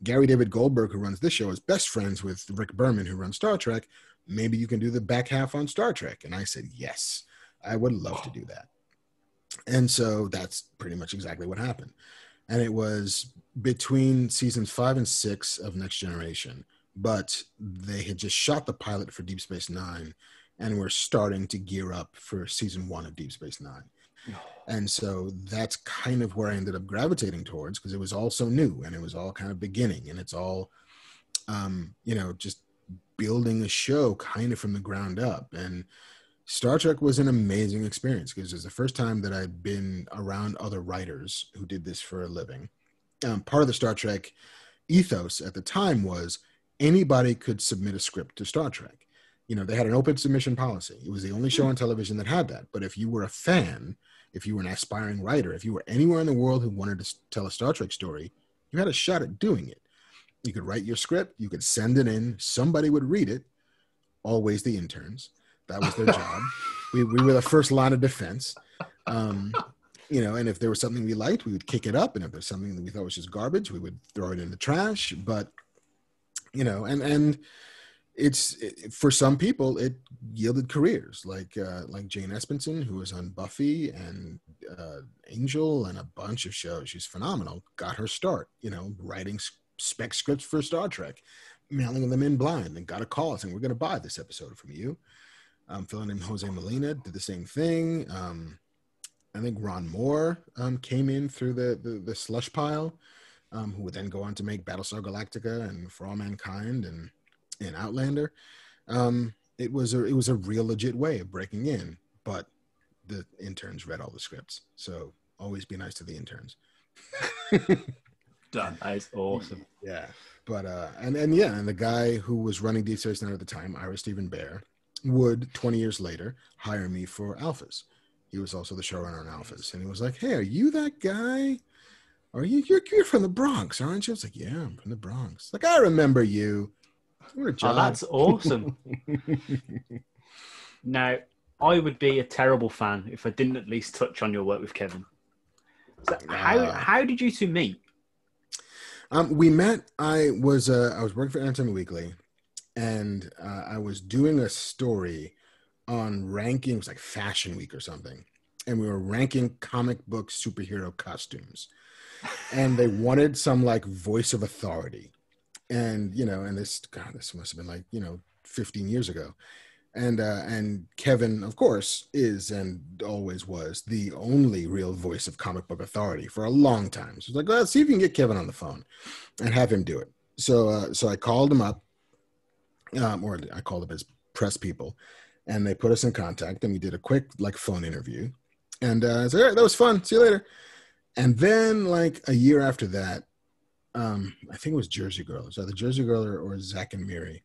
Gary David Goldberg, who runs this show, is best friends with Rick Berman, who runs Star Trek. Maybe you can do the back half on Star Trek. And I said, yes, I would love to do that. And so that's pretty much exactly what happened. And it was between seasons 5 and 6 of Next Generation, but they had just shot the pilot for Deep Space Nine and were starting to gear up for season 1 of Deep Space Nine. And so that's kind of where I ended up gravitating towards, because it was all so new and it was all kind of beginning, and it's all, you know, just building a show kind of from the ground up. And Star Trek was an amazing experience because it was the first time that I'd been around other writers who did this for a living. Part of the Star Trek ethos at the time was anybody could submit a script to Star Trek. You know, they had an open submission policy. It was the only show on television that had that. But if you were a fan, if you were an aspiring writer, if you were anywhere in the world who wanted to tell a Star Trek story, you had a shot at doing it. You could write your script, you could send it in, somebody would read it, always the interns. That was their job. We were the first line of defense. You know, and if there was something we liked, we would kick it up. And if there's something that we thought was just garbage, we would throw it in the trash. But, you know, and for some people, it yielded careers like Jane Espenson, who was on Buffy and Angel and a bunch of shows. She's phenomenal. Got her start, you know, writing spec scripts for Star Trek, mailing them in blind, and got a call saying, we're going to buy this episode from you. A fellow named Jose Molina did the same thing. I think Ron Moore came in through the slush pile, who would then go on to make Battlestar Galactica and For All Mankind and Outlander. It was a real legit way of breaking in, but the interns read all the scripts. So always be nice to the interns. Done. That is awesome. Yeah. But and the guy who was running Deep Space Nine at the time, Ira Stephen Bear, would 20 years later hire me for Alphas. He was also the showrunner on Alphas, and he was like, "Hey, are you that guy? You're from the Bronx, aren't you?" I was like, "Yeah, I'm from the Bronx." Like, I remember you. What a job. Oh, that's awesome. Now, I would be a terrible fan if I didn't at least touch on your work with Kevin. So how did you two meet? We met. I was working for Entertainment Weekly, and I was doing a story on rankings, like Fashion Week or something, and we were ranking comic book superhero costumes, and they wanted some like voice of authority, and you know, and this must have been like, you know, 15 years ago, and Kevin, of course, is and always was the only real voice of comic book authority for a long time. So it's like, let's see if you can get Kevin on the phone and have him do it. So I called him up, or I called up his press people. And they put us in contact, and we did a quick like phone interview. And I said, all right, that was fun. See you later. And then like a year after that, I think it was Jersey Girl. It was either Jersey Girl or Zach and Miri.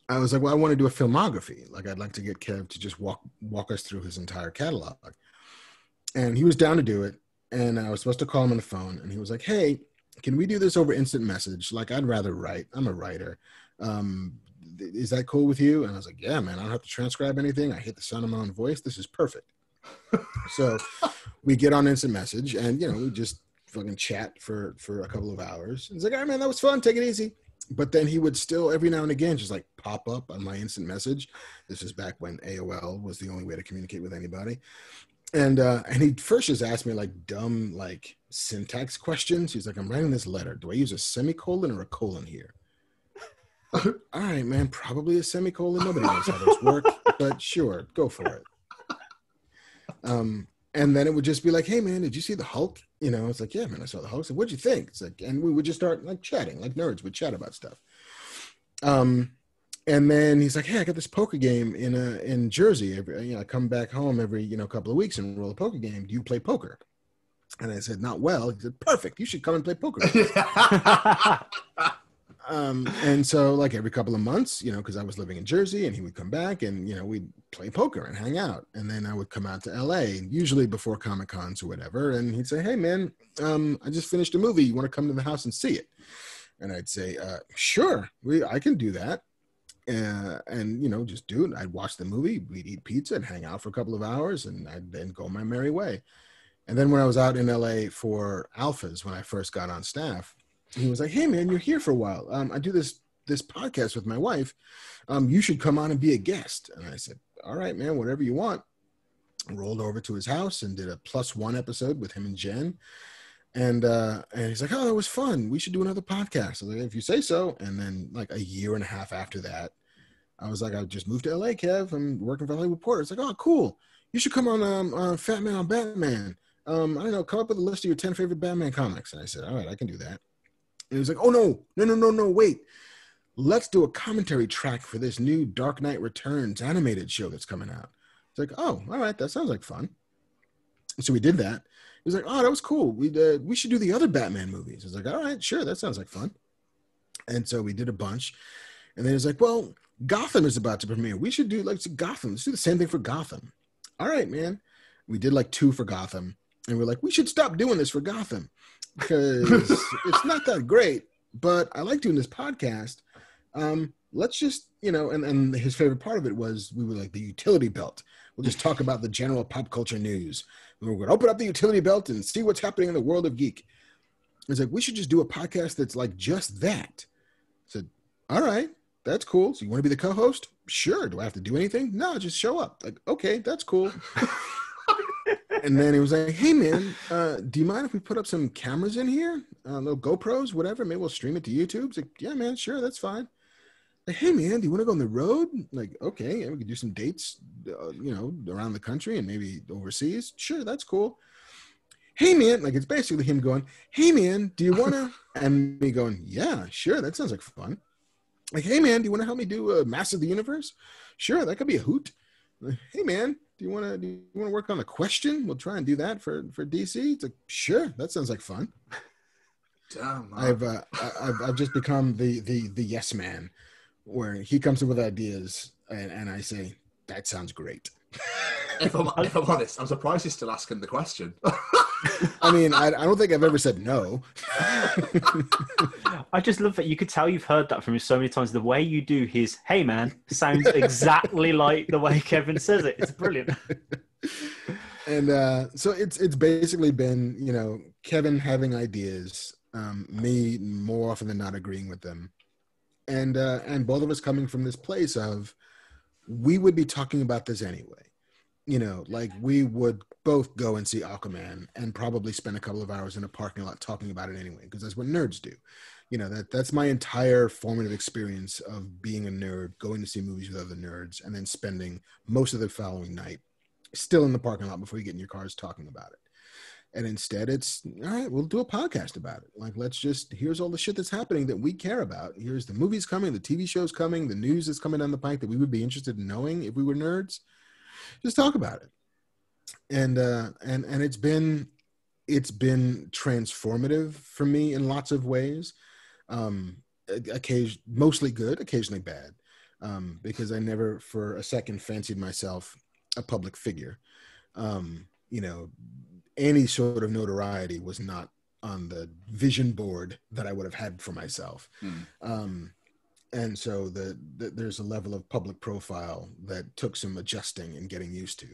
I was like, well, I want to do a filmography. Like, I'd like to get Kev to just walk us through his entire catalog. And he was down to do it. And I was supposed to call him on the phone. And he was like, hey, can we do this over instant message? Like, I'd rather write. I'm a writer. Is that cool with you? And I was like, yeah, man, I don't have to transcribe anything. I hit the sound of my own voice. This is perfect. So we get on instant message, and, you know, we just fucking chat for a couple of hours. And it's like, all right, man, that was fun. Take it easy. But then he would still every now and again just like pop up on my instant message. This is back when AOL was the only way to communicate with anybody. And he first just asked me like dumb, like syntax questions. He's like, I'm writing this letter. Do I use a semicolon or a colon here? All right, man, probably a semicolon. Nobody knows how those work, but sure, go for it. And then it would just be like, hey, man, did you see the Hulk? You know, it's like, yeah, man, I saw the Hulk. So what'd you think? It's like, and we would just start like chatting, like nerds would chat about stuff. And then he's like, hey, I got this poker game in Jersey. I come back home every, couple of weeks and roll a poker game. Do you play poker? And I said, not well. He said, perfect. You should come and play poker. And so like every couple of months, because I was living in Jersey, and he would come back and, we'd play poker and hang out. And then I would come out to LA, usually before Comic Cons or whatever. And he'd say, hey man, I just finished a movie. You want to come to the house and see it? And I'd say, sure, I can do that. And, just do it. I'd watch the movie, we'd eat pizza and hang out for a couple of hours, and I'd then go my merry way. And then when I was out in LA for Alphas, when I first got on staff, he was like, hey man, you're here for a while. I do this podcast with my wife. You should come on and be a guest. And I said, all right, man, whatever you want. I rolled over to his house and did a +1 episode with him and Jen. And he's like, oh, that was fun. We should do another podcast. I was like, if you say so. And then like a year and a half after that, I was like, I just moved to LA, Kev. I'm working for Hollywood Reporter. It's like, oh, cool. You should come on Fatman on Batman. I don't know, come up with a list of your 10 favorite Batman comics. And I said, all right, I can do that. And he was like, oh, no, wait. Let's do a commentary track for this new Dark Knight Returns animated show that's coming out. It's like, oh, all right, that sounds like fun. So we did that. was like, oh, that was cool. We should do the other Batman movies. I was like, all right, sure, that sounds like fun. And so we did a bunch. And then he was like, well, Gotham is about to premiere. We should do like Gotham. Let's do the same thing for Gotham. All right, man. We did like 2 for Gotham. And we're like, we should stop doing this for Gotham because it's not that great. But I like doing this podcast. Let's just, and his favorite part of it was we were like the utility belt. We'll just talk about the general pop culture news. We're going to open up the utility belt and see what's happening in the world of geek. It's like, we should just do a podcast that's like just that. I said, all right, that's cool. So you want to be the co-host? Sure. Do I have to do anything? No, just show up. Like, okay, that's cool. And then he was like, hey, man, do you mind if we put up some cameras in here? Little GoPros, whatever. Maybe we'll stream it to YouTube. It's like, yeah, man, sure, that's fine. Like, hey, man, do you want to go on the road? Like, okay, yeah, we could do some dates, around the country and maybe overseas. Sure, that's cool. Hey, man, like it's basically him going, hey, man, do you want to? And me going, yeah, sure, that sounds like fun. Like, hey, man, do you want to help me do a Master of the Universe? Sure, that could be a hoot. Like, hey, man, do you want to work on a question? We'll try and do that for DC. It's like, sure, that sounds like fun. Damn, I've just become the yes man, where he comes up with ideas and I say, that sounds great. If I'm honest, I'm surprised you're still asking the question. I mean, I don't think I've ever said no. I just love that you could tell you've heard that from him so many times. The way you do his "Hey man" sounds exactly like the way Kevin says it. It's brilliant. And so it's basically been Kevin having ideas, me more often than not agreeing with them, and both of us coming from this place of we would be talking about this anyway. Like we would both go and see Aquaman and probably spend a couple of hours in a parking lot talking about it anyway, because that's what nerds do. That's my entire formative experience of being a nerd, going to see movies with other nerds, and then spending most of the following night still in the parking lot before you get in your cars talking about it. And instead it's, all right, we'll do a podcast about it. Like, here's all the shit that's happening that we care about. Here's the movies coming, the TV shows coming, the news that's coming down the pike that we would be interested in knowing if we were nerds. Just talk about it. And it's been transformative for me in lots of ways. Mostly good, occasionally bad. Because I never for a second fancied myself a public figure. Any sort of notoriety was not on the vision board that I would have had for myself. And so there's a level of public profile that took some adjusting and getting used to.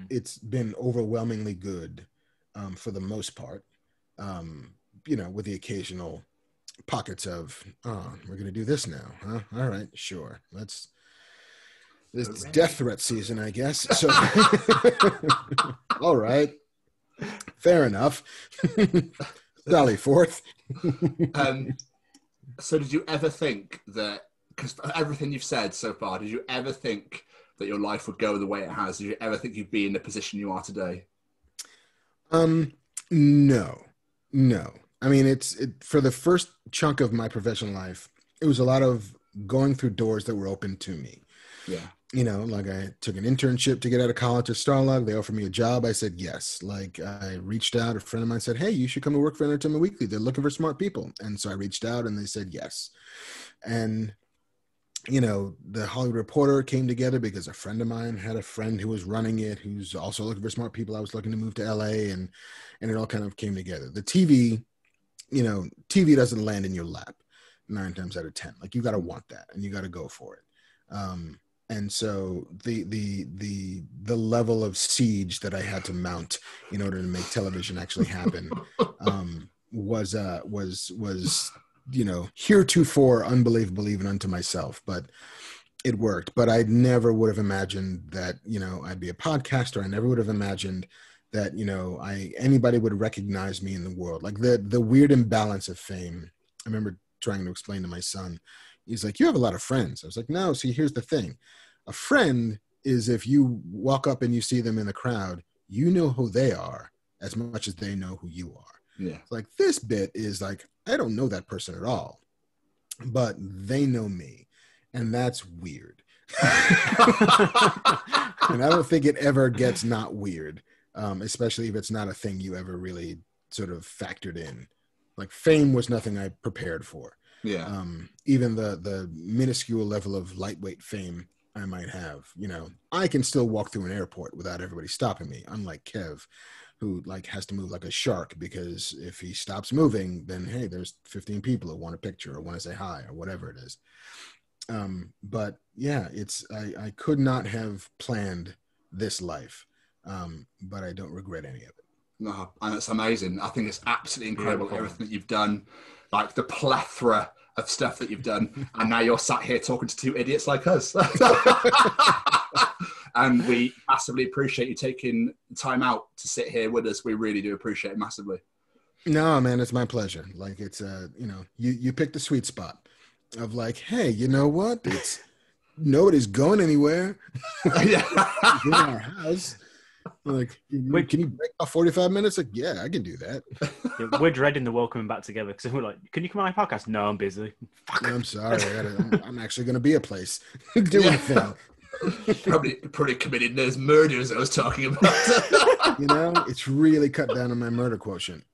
It's been overwhelmingly good for the most part, with the occasional pockets of, oh, we're going to do this now, huh? All right, sure. It's death threat season, I guess. So, all right, fair enough. Sally forth. So did you ever think that, because everything you've said so far, did you ever think that your life would go the way it has? Did you ever think you'd be in the position you are today? No. I mean, for the first chunk of my professional life, it was a lot of going through doors that were open to me. Yeah. Like I took an internship to get out of college at Starlog. They offered me a job. I said yes. Like I reached out. A friend of mine said, hey, you should come to work for Entertainment Weekly. They're looking for smart people. And so I reached out and they said yes. And, the Hollywood Reporter came together because a friend of mine had a friend who was running it, who's also looking for smart people. I was looking to move to LA and it all kind of came together. The TV doesn't land in your lap 9 times out of 10. Like you got to want that and you got to go for it. And so the level of siege that I had to mount in order to make television actually happen was heretofore unbelievable even unto myself, but it worked. But I never would have imagined that I'd be a podcaster. I never would have imagined that anybody would recognize me in the world. Like the weird imbalance of fame. I remember trying to explain to my son. He's like, you have a lot of friends. I was like, no, see, here's the thing. A friend is if you walk up and you see them in the crowd, you know who they are as much as they know who you are. Yeah. Like this bit is like, I don't know that person at all, but they know me. And that's weird. And I don't think it ever gets not weird. especially if it's not a thing you ever really sort of factored in. Like fame was nothing I prepared for. Yeah. Even the minuscule level of lightweight fame I might have, I can still walk through an airport without everybody stopping me. Unlike Kev, who like has to move like a shark, because if he stops moving, then hey, there's 15 people who want a picture or want to say hi or whatever it is. But yeah, I could not have planned this life, but I don't regret any of it. No, and it's amazing. I think it's absolutely incredible, everything that you've done, like the plethora of stuff that you've done, and now you're sat here talking to two idiots like us. And we massively appreciate you taking time out to sit here with us. We really do appreciate it massively. No, man, it's my pleasure. Like it's you picked the sweet spot of like, hey, you know what? It's nobody's going anywhere. Yeah. In our house. Like, can you break off 45 minutes? Like, yeah, I can do that. Yeah, we're dreading the world coming back together because we're like, can you come on my podcast? No, I'm busy. Fuck. I'm sorry. I'm actually going to be a place doing a thing. Probably committed those murders I was talking about. It's really cut down on my murder quotient.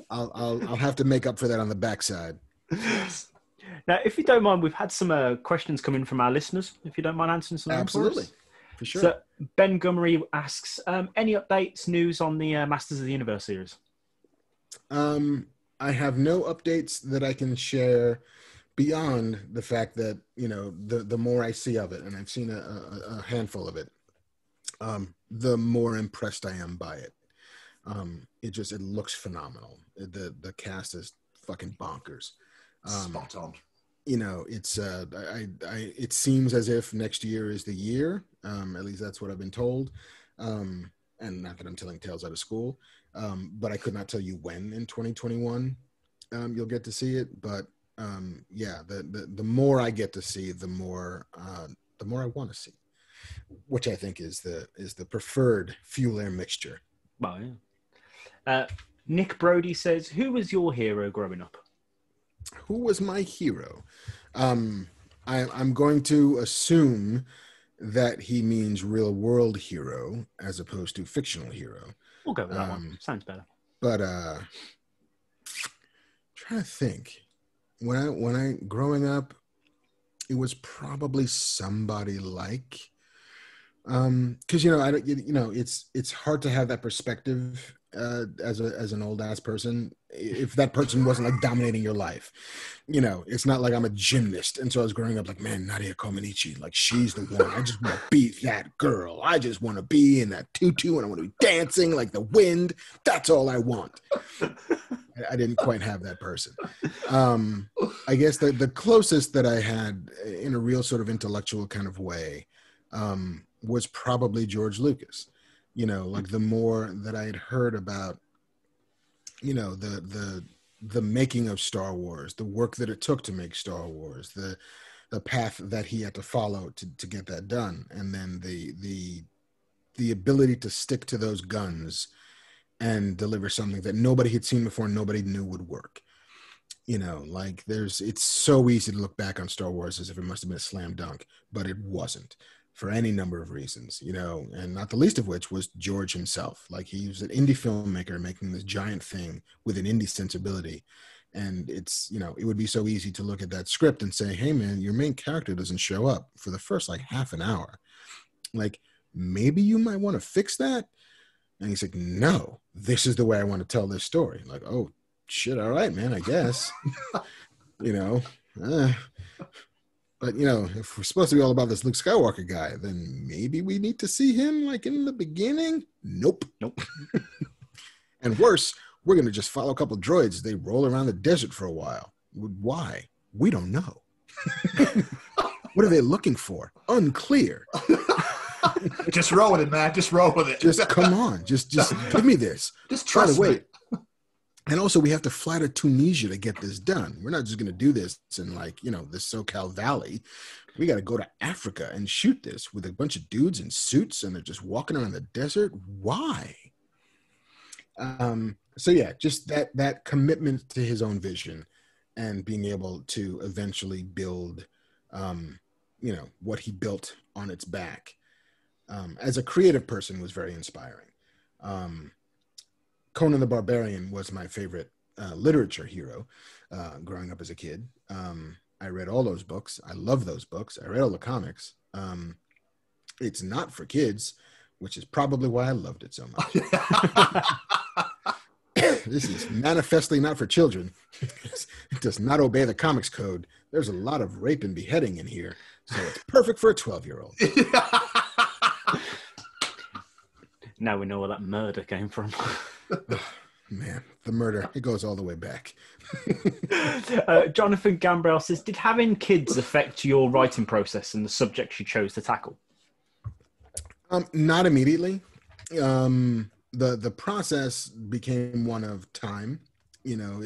I'll have to make up for that on the backside. Yes. Now, if you don't mind, we've had some questions come in from our listeners. If you don't mind answering some. Absolutely. For sure. So Ben Gummery asks, any updates, news on the Masters of the Universe series? I have no updates that I can share beyond the fact that, the more I see of it, and I've seen a handful of it, the more impressed I am by it. It looks phenomenal. The cast is fucking bonkers. Spot on. It seems as if next year is the year. At least that's what I've been told. And not that I'm telling tales out of school, but I could not tell you when in 2021 you'll get to see it. But the more I get to see, the more I want to see, which I think is the preferred fuel-air mixture. Well, yeah. Nick Brody says, who was your hero growing up? Who was my hero? I'm going to assume that he means real world hero as opposed to fictional hero. We'll go with that one. Sounds better. But trying to think. When I growing up, it was probably somebody like, because it's hard to have that perspective as an old ass person if that person wasn't like dominating your life. It's not like I'm a gymnast, and so I was growing up like, man, Nadia Comaneci, like she's the one. I just want to be that girl. I just want to be in that tutu, and I want to be dancing like the wind. That's all I want. I didn't quite have that person. I guess the closest that I had in a real sort of intellectual kind of way was probably George Lucas. Like the more that I had heard about, the making of Star Wars, the work that it took to make Star Wars, the path that he had to follow to get that done, and then the ability to stick to those guns and deliver something that nobody had seen before, nobody knew would work. Like it's so easy to look back on Star Wars as if it must have been a slam dunk, but it wasn't, for any number of reasons, and not the least of which was George himself. Like he was an indie filmmaker making this giant thing with an indie sensibility. And it's, it would be so easy to look at that script and say, hey man, your main character doesn't show up for the first like half an hour. Like maybe you might want to fix that. And he's like, no, this is the way I want to tell this story. Like, oh shit. All right, man, I guess, But, if we're supposed to be all about this Luke Skywalker guy, then maybe we need to see him like in the beginning. Nope. And worse, we're going to just follow a couple of droids as they roll around the desert for a while. Why? We don't know. What are they looking for? Unclear. Just roll with it, man. Just roll with it. Just come on. Just give me this. Just trust me. And also, we have to fly to Tunisia to get this done. We're not just going to do this in the SoCal Valley. We got to go to Africa and shoot this with a bunch of dudes in suits, and they're just walking around the desert. Why? So yeah, just that commitment to his own vision and being able to eventually build, what he built on its back. as a creative person was very inspiring. Conan the Barbarian was my favorite literature hero growing up as a kid. I read all those books. I love those books. I read all the comics. It's not for kids, which is probably why I loved it so much. This is manifestly not for children. It does not obey the comics code. There's a lot of rape and beheading in here, so it's perfect for a 12-year-old. Now we know where that murder came from. Man, the murder, it goes all the way back. Jonathan Gambrell says, did having kids affect your writing process and the subjects you chose to tackle? Not immediately. The process became one of time. You know,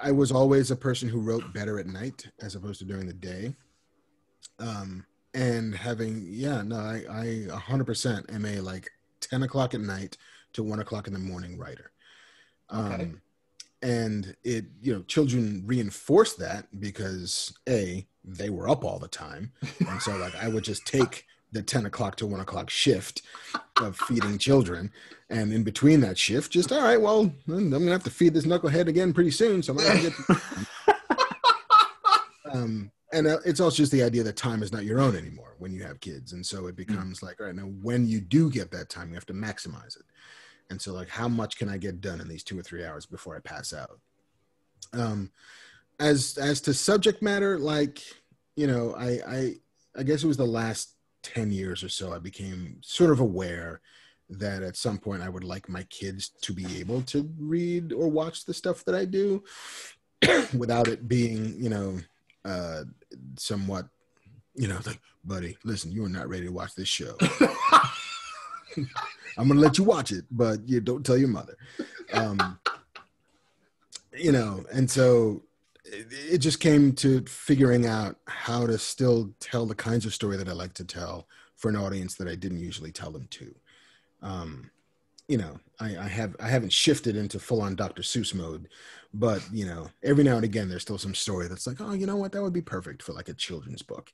I was always a person who wrote better at night as opposed to during the day. And having, I 100% am a like 10 o'clock at night to 1 o'clock in the morning writer. Okay. And it, children reinforced that because they were up all the time. And so like, I would just take the 10 o'clock to 1 o'clock shift of feeding children. And in between that shift, just, all right, well, I'm going to have to feed this knucklehead again pretty soon. So I'm going to get and it's also just the idea that time is not your own anymore when you have kids. And so it becomes like, all right, now when you do get that time, you have to maximize it. And so like, how much can I get done in these 2 or 3 hours before I pass out? As to subject matter, like, I guess it was the last 10 years or so, I became sort of aware that at some point I would like my kids to be able to read or watch the stuff that I do without it being, somewhat, like, buddy, listen, you are not ready to watch this show. I'm going to let you watch it, but you don't tell your mother. And so it just came to figuring out how to still tell the kinds of story that I like to tell for an audience that I didn't usually tell them to. I haven't shifted into full on Dr. Seuss mode, but every now and again, there's still some story that's like, oh, you know what? That would be perfect for like a children's book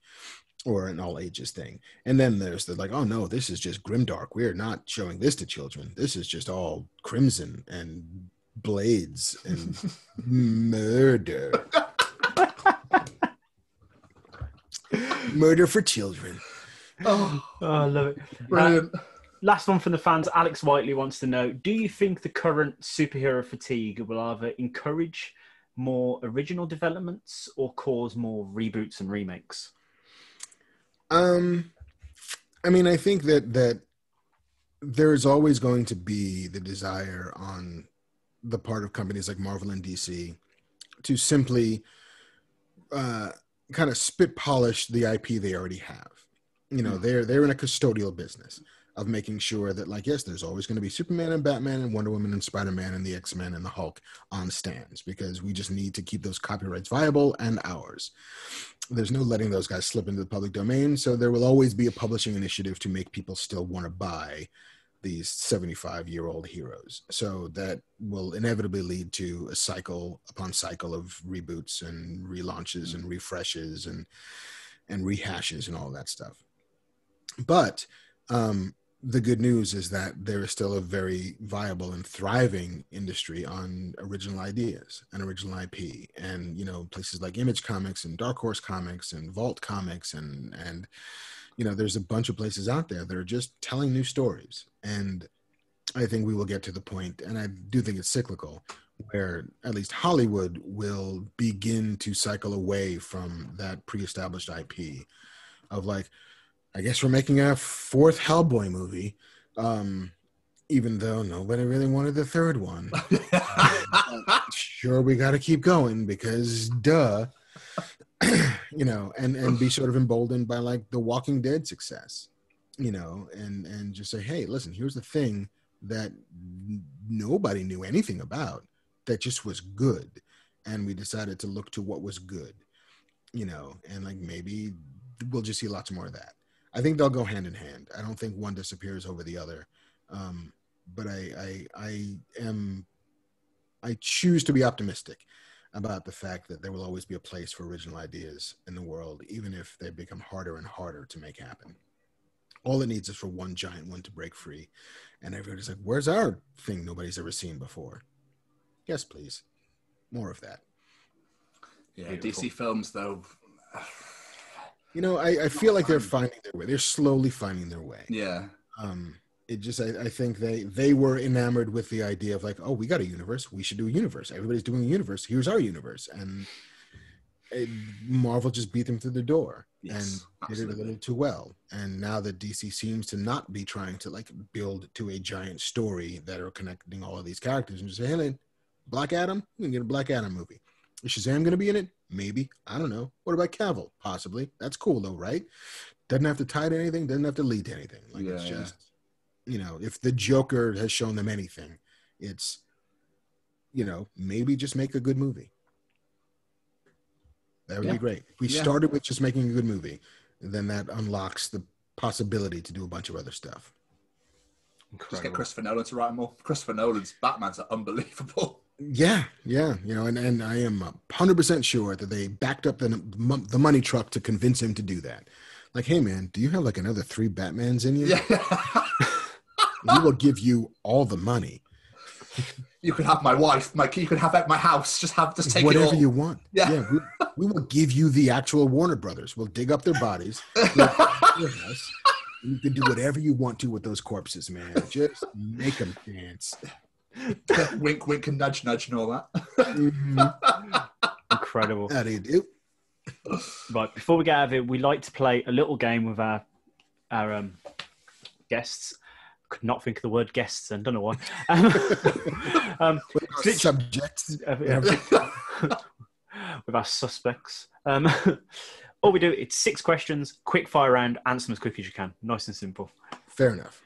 or an all ages thing. And then there's the like, oh no, this is just grimdark. We're not showing this to children. This is just all crimson and blades and murder. Murder for children. Oh, I love it. Brilliant. Last one from the fans. Alex Whiteley wants to know, do you think the current superhero fatigue will either encourage more original developments or cause more reboots and remakes? I think that there's always going to be the desire on the part of companies like Marvel and DC to simply kind of spit polish the IP they already have. They're in a custodial business of making sure that, like, yes, there's always going to be Superman and Batman and Wonder Woman and Spider-Man and the X-Men and the Hulk on stands because we just need to keep those copyrights viable and ours. There's no letting those guys slip into the public domain, so there will always be a publishing initiative to make people still want to buy these 75-year-old heroes. So that will inevitably lead to a cycle upon cycle of reboots and relaunches and refreshes and rehashes and all that stuff. But the good news is that there is still a very viable and thriving industry on original ideas and original IP, and places like Image Comics and Dark Horse Comics and Vault Comics and there's a bunch of places out there that are just telling new stories. And I think we will get to the point, and I do think it's cyclical, where at least Hollywood will begin to cycle away from that pre-established IP of like, I guess we're making a fourth Hellboy movie, even though nobody really wanted the third one. Sure, we got to keep going because duh, and be sort of emboldened by like the Walking Dead success, and just say, hey, listen, here's the thing that nobody knew anything about that just was good. And we decided to look to what was good, and like maybe we'll just see lots more of that. I think they'll go hand in hand. I don't think one disappears over the other. But I choose to be optimistic about the fact that there will always be a place for original ideas in the world, even if they become harder and harder to make happen. All it needs is for one giant one to break free. And everybody's like, where's our thing nobody's ever seen before? Yes, please. More of that. Yeah, Beautiful. DC films, though. You know, I feel like they're finding their way. They're slowly finding their way. Yeah. It just, I think they were enamored with the idea of like, oh, we got a universe. We should do a universe. Everybody's doing a universe. Here's our universe. And Marvel just beat them through the door. Yes, and did it a little too well. And now that DC seems to not be trying to like build to a giant story that are connecting all of these characters and just say, hey, man, Black Adam, we can get a Black Adam movie. Is Shazam going to be in it? Maybe. I don't know. What about Cavill? Possibly. That's cool though, right? Doesn't have to tie to anything. Doesn't have to lead to anything. Like it's just, you know, if the Joker has shown them anything, it's, you know, maybe just make a good movie. That would be great. If we started with just making a good movie, then that unlocks the possibility to do a bunch of other stuff. Incredible. Just get Christopher Nolan to write more. Christopher Nolan's Batman's unbelievable. Yeah, you know, and I am 100% sure that they backed up the money truck to convince him to do that. Like, hey man, do you have like another 3 Batmans in you? Yeah. We will give you all the money. You can have my wife, you can have at my house. Just take whatever it all. You want. Yeah, we will give you the actual Warner Brothers. We'll dig up their bodies. You can do whatever you want to with those corpses, man. Just make them dance. Wink, wink, and nudge, nudge, and all that. Incredible. How do you do? Right, before we get out of here, we like to play a little game with our guests. Could not think of the word guests, and don't know why. Subjects. With our suspects. All we do, it's 6 questions, quick fire round, answer them as quick as you can. Nice and simple. Fair enough.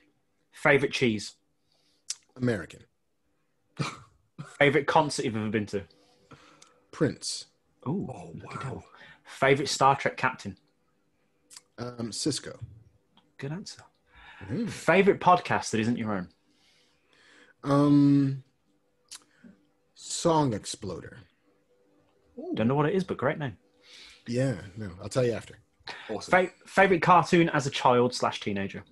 Favorite cheese? American. Favorite concert you've ever been to? Prince. Ooh, wow. Favorite Star Trek captain? Cisco. Good answer. Favorite podcast that isn't your own? Song Exploder. Don't know what it is, but great name. Yeah, no, I'll tell you after. Awesome. Favorite cartoon as a child/teenager?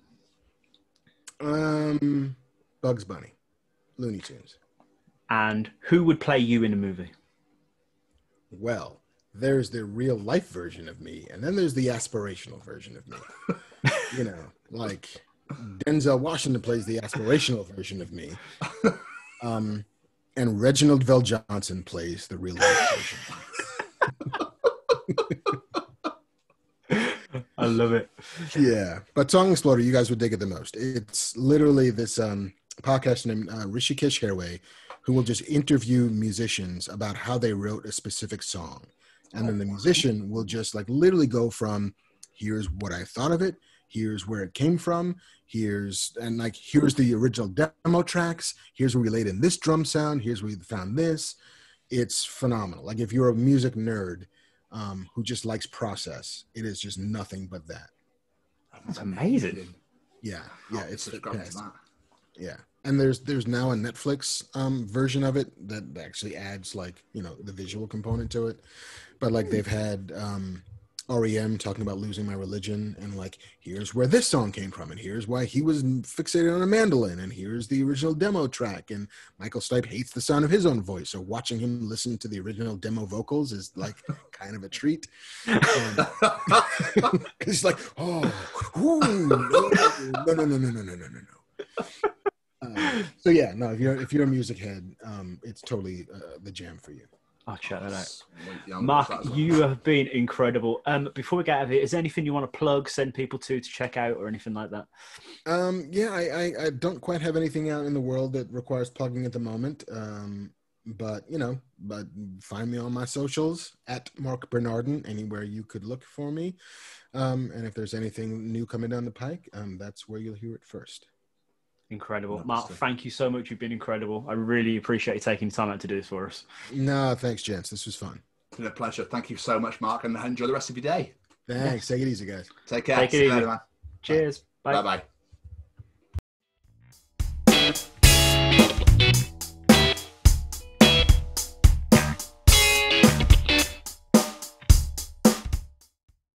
Bugs Bunny. Looney Tunes. And who would play you in a movie? Well, there's the real life version of me, and then there's the aspirational version of me. You know, like Denzel Washington plays the aspirational version of me. And Reginald Vell Johnson plays the real life version. I love it. Yeah, but Song Exploder, you guys would dig it the most. It's literally this podcast named Rishikesh Hirway, who will just interview musicians about how they wrote a specific song. And then the musician will just like literally go from, here's what I thought of it, here's where it came from, here's the original demo tracks, here's where we laid in this drum sound, here's where we found this. It's phenomenal. Like if you're a music nerd who just likes process, it is just nothing but that. That's amazing. Yeah, it's fantastic. That. Yeah, and there's now a Netflix version of it that actually adds like, you know, the visual component to it. But like they've had REM talking about Losing My Religion, and like here's where this song came from, and here's why he was fixated on a mandolin, and here's the original demo track, and Michael Stipe hates the sound of his own voice, so watching him listen to the original demo vocals is like kind of a treat. He's like, no. So yeah, no, if you're a music head, it's totally the jam for you. I'll check that out. Mark, you have been incredible. Before we get out of here, is there anything you want to plug, send people to check out or anything like that? I don't quite have anything out in the world that requires plugging at the moment. But find me on my socials at Marc Bernardin, anywhere you could look for me. And if there's anything new coming down the pike, that's where you'll hear it first. Incredible. Mark, thank you so much. You've been incredible. I really appreciate you taking the time out to do this for us. No, thanks, gents. This was fun. It's been a pleasure. Thank you so much, Mark, and enjoy the rest of your day. Thanks. Take it easy, guys. Take care. Take it easy. Later, man. Cheers. Bye. Bye-bye.